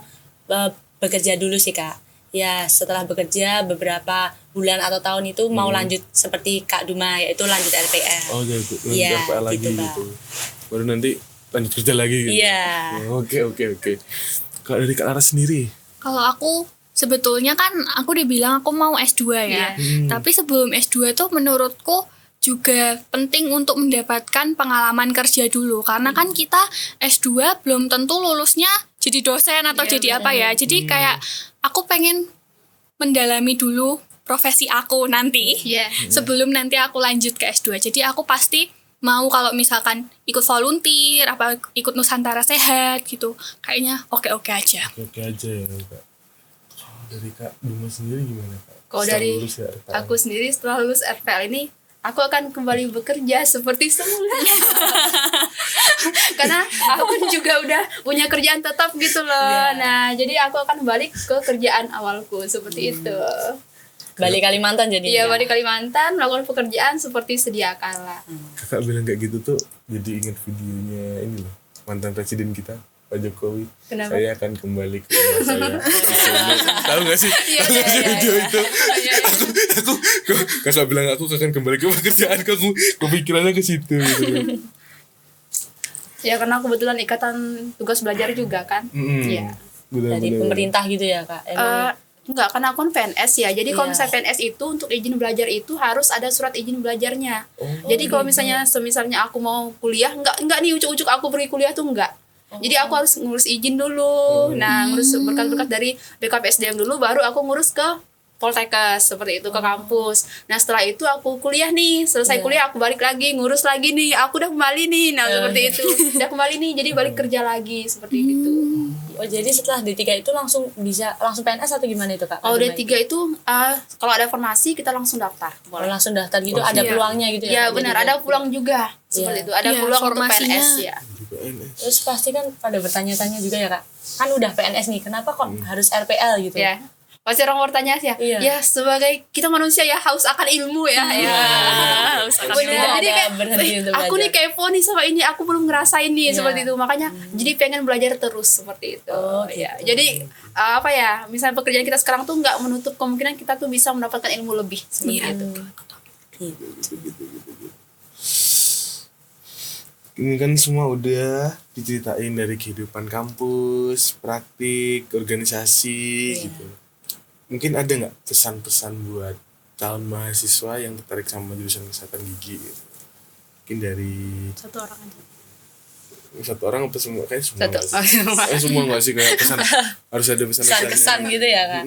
bekerja dulu sih Kak. Ya setelah bekerja beberapa bulan atau tahun itu mau lanjut seperti Kak Duma, yaitu lanjut LPR. Oh jadi lanjut Iya, RPL lagi gitu, Kak. gitu. Baru nanti lanjut kerja lagi gitu. Iya. Oke. Kalau dari Kak Laras sendiri? Kalau aku sebetulnya kan aku udah bilang aku mau S2 ya. Tapi sebelum S2 tuh menurutku juga penting untuk mendapatkan pengalaman kerja dulu. Karena kan kita S2 belum tentu lulusnya jadi dosen atau jadi apa ya. Jadi kayak aku pengen mendalami dulu profesi aku nanti. Iya. Sebelum nanti aku lanjut ke S2. Jadi aku pasti mau kalau misalkan ikut volunteer, apa ikut Nusantara Sehat gitu. Kayaknya oke-oke aja. Oke aja ya Kak. Kalau dari Kak Duma sendiri gimana Kak? Kalau Setelah dari lulus ya, RPL. aku sendiri setelah lulus RPL ini aku akan kembali bekerja seperti semula. Karena aku juga udah punya kerjaan tetap gitu loh. Nah, jadi aku akan balik ke kerjaan awalku seperti itu. Balik Kalimantan jadi. Iya, balik Kalimantan melakukan pekerjaan seperti sedia kala. Kakak bilang kayak gitu tuh jadi ingat videonya ini loh, mantan presiden kita Pak Jokowi. Kenapa? Saya akan kembali ke rumah saya. Tahu nggak sih? Iya, Tahu nggak sih iya, video iya. itu? Aku kakak bilang aku akan kembali ke pekerjaanku. Aku kepikirannya ke situ gitu loh. Ya karena kebetulan ikatan tugas belajar juga kan. Iya. Dari pemerintah gitu ya Kak. Emang Enggak, karena aku kan PNS ya. Jadi kalau Iya. misalnya PNS itu untuk izin belajar itu harus ada surat izin belajarnya. Jadi kalau misalnya semisalnya aku mau kuliah, enggak nih ucuk-ucuk aku pergi kuliah tuh enggak. Jadi aku harus ngurus izin dulu. Nah, ngurus berkas-berkas dari BKPSDM dulu, baru aku ngurus ke Poltekkes seperti itu, ke kampus. Nah, setelah itu aku kuliah nih. Selesai kuliah aku balik lagi ngurus lagi nih. Aku udah kembali nih. Nah, seperti itu. Udah kembali nih, jadi balik kerja lagi seperti itu. Oh, jadi setelah D3 itu langsung PNS atau gimana itu, Kak? Kalau D3 itu kalau ada formasi kita langsung daftar. Boleh langsung daftar gitu, ada Iya. peluangnya gitu ya? Ya Kak? benar, Jadi ada kayak- pulang juga seperti Iya. itu. Ada Iya, pulang untuk formasinya. PNS ya. Di PNS. Terus pasti kan pada bertanya-tanya juga ya, Kak. Kan udah PNS nih, kenapa kok harus RPL gitu? Ya. Pasti orang bertanya sih ya. Iya. Ya sebagai kita manusia ya haus akan ilmu ya. Ya. Haus akan Bener. ilmu. Jadi Ada kayak berhenti untuk aku nih belajar." kepo nih sama ini, aku belum ngerasain nih Iya. seperti itu. Makanya jadi pengen belajar terus seperti itu. Oh, gitu. Ya. Jadi apa ya? Misalnya pekerjaan kita sekarang tuh nggak menutup kemungkinan kita tuh bisa mendapatkan ilmu lebih seperti Iya. itu. Ini kan semua udah diceritain dari kehidupan kampus, praktik, organisasi gitu. Mungkin ada nggak pesan-pesan buat calon mahasiswa yang tertarik sama jurusan kesehatan gigi gitu? Mungkin dari Satu orang aja. satu orang apa semua? Kayak semua Satu. nggak sih? Semua nggak sih kayak pesan harus ada pesan-pesannya. Kesan gitu ya, Kak?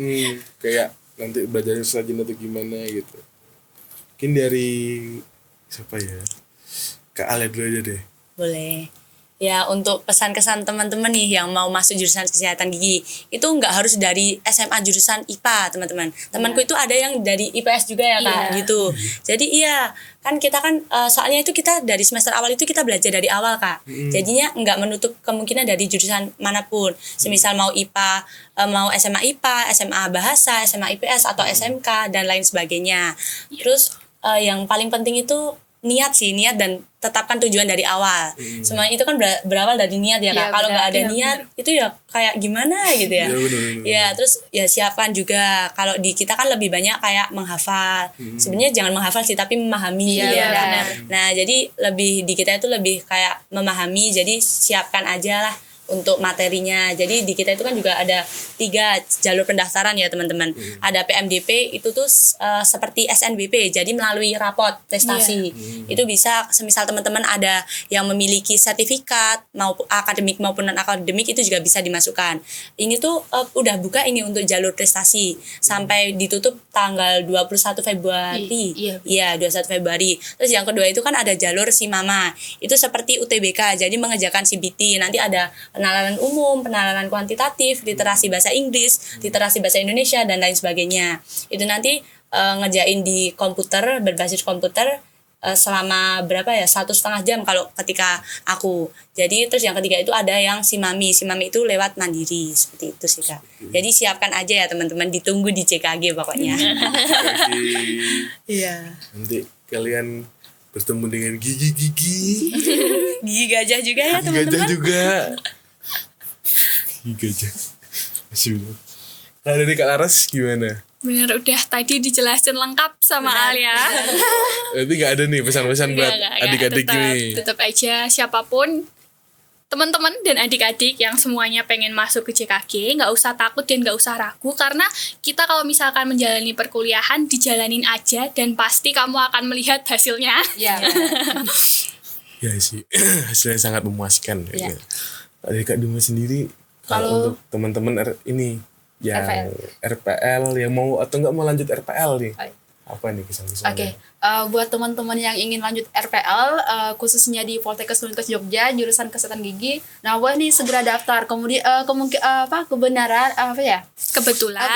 Kayak nanti belajar rajin atau gimana gitu. Mungkin dari siapa ya? Kak Ale dulu aja deh. Boleh. Ya, untuk pesan kesan teman-teman nih yang mau masuk jurusan kesehatan gigi, itu nggak harus dari SMA jurusan IPA, teman-teman. Temanku itu ada yang dari IPS juga ya, Kak, Iya. gitu. Jadi iya, kan kita kan soalnya itu kita dari semester awal itu kita belajar dari awal, Kak. Jadinya nggak menutup kemungkinan dari jurusan manapun. Semisal mau IPA, mau SMA IPA, SMA Bahasa, SMA IPS atau SMK dan lain sebagainya. Terus yang paling penting itu niat dan tetapkan tujuan dari awal. Semuanya itu kan berawal dari niat ya, Kak. Iya, Kalau nggak benar. ada Iya, niat itu ya kayak gimana gitu ya. Iya, benar. Ya, terus ya siapkan juga. Kalau di kita kan lebih banyak kayak menghafal. Sebenarnya jangan menghafal sih, tapi memahami Iya, gitu ya. benar. Nah, jadi lebih di kita itu lebih kayak memahami. Jadi siapkan aja lah untuk materinya. Jadi di kita itu kan juga ada 3 jalur pendaftaran ya, teman-teman. Ada PMDP, itu tuh seperti SNBP, jadi melalui rapot prestasi. Itu bisa semisal teman-teman ada yang memiliki sertifikat maupun akademik maupun non akademik, itu juga bisa dimasukkan. Ini tuh udah buka ini untuk jalur prestasi sampai ditutup tanggal 21 Februari. Iya. Iya, 21 Februari. Terus yang kedua itu kan ada jalur Simama. Itu seperti UTBK, jadi mengerjakan CBT. Nanti ada penalaran umum, penalaran kuantitatif, literasi bahasa Inggris, literasi bahasa Indonesia, dan lain sebagainya. Itu nanti ngerjain di komputer, berbasis komputer, selama berapa ya, 1,5 jam kalau ketika aku. Jadi terus yang ketiga itu ada yang Simami itu lewat mandiri, seperti itu sih, Kak. Jadi siapkan aja ya teman-teman, ditunggu di CKG pokoknya. Iya. Nanti kalian bertemu dengan gigi-gigi. Gigi gajah juga ya Gajah teman-teman. juga. Gajah. Masih belum. Kalau dari Kak Laras gimana? Bener, udah tadi dijelasin lengkap sama Alia. Berarti gak ada nih pesan-pesan buat Nggak, adik-adik tetap- ini. Tetap aja siapapun teman-teman dan adik-adik yang semuanya pengen masuk ke CKG, nggak usah takut dan nggak usah ragu, karena kita kalau misalkan menjalani perkuliahan, dijalanin aja dan pasti kamu akan melihat hasilnya. Ya. Ya sih, hasilnya sangat memuaskan. Iya. Dari Kak Duma sendiri, kalau Kalau- untuk teman-teman ini yang RPL. RPL yang mau atau nggak mau lanjut RPL nih, Baik. apa nih kesan-kesannya? Oke, buat teman-teman yang ingin lanjut RPL, khususnya di Poltekkes Unikes Jogja, jurusan kesehatan gigi, nah boleh nih segera daftar. Kemudian kebenaran Kebetulan.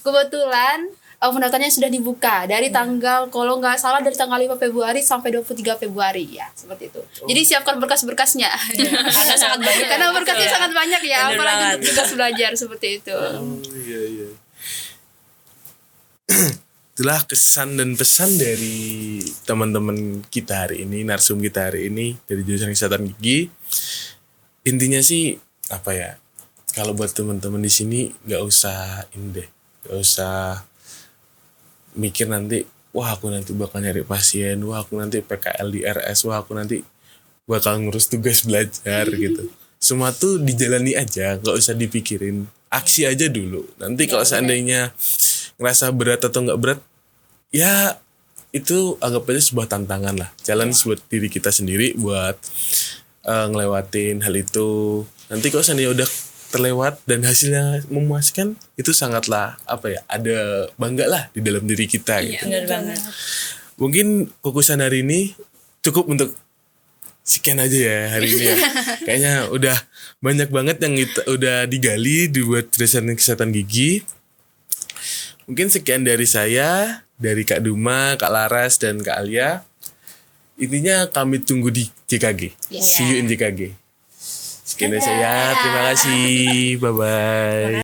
kebetulan pendaftarannya sudah dibuka dari tanggal, kalau nggak salah dari tanggal 5 Februari sampai 23 Februari ya, seperti itu. Jadi siapkan berkas-berkasnya. Karena sangat banyak. Karena berkasnya Iya. sangat banyak ya, Bener apalagi banget. untuk tugas belajar seperti itu. Oh iya. Itulah kesan dan pesan dari teman-teman kita hari ini, narsum kita hari ini dari jurusan kesehatan gigi. Intinya sih apa ya? Kalau buat teman-teman di sini nggak usah ini deh, nggak usah mikir nanti, wah aku nanti bakal nyari pasien, wah aku nanti PKL di RS, wah aku nanti bakal ngurus tugas belajar gitu. Semua tuh dijalani aja, nggak usah dipikirin aksi aja dulu. Nanti kalau seandainya ngerasa berat atau nggak berat, ya itu anggap aja sebuah tantangan lah, challenge buat diri kita sendiri buat ngelewatin hal itu. Nanti kalau seandainya udah terlewat dan hasilnya memuaskan, itu sangatlah ada bangga lah di dalam diri kita gitu. Benar banget. Mungkin kukusan hari ini cukup untuk sekian aja ya hari ini ya. Kayaknya udah banyak banget yang udah digali buat jurusan kesehatan gigi. Mungkin sekian dari saya, dari Kak Duma, Kak Laras, dan Kak Alia. Intinya kami tunggu di JKG. See you in JKG. Sekian dari saya. Terima kasih. Bye-bye.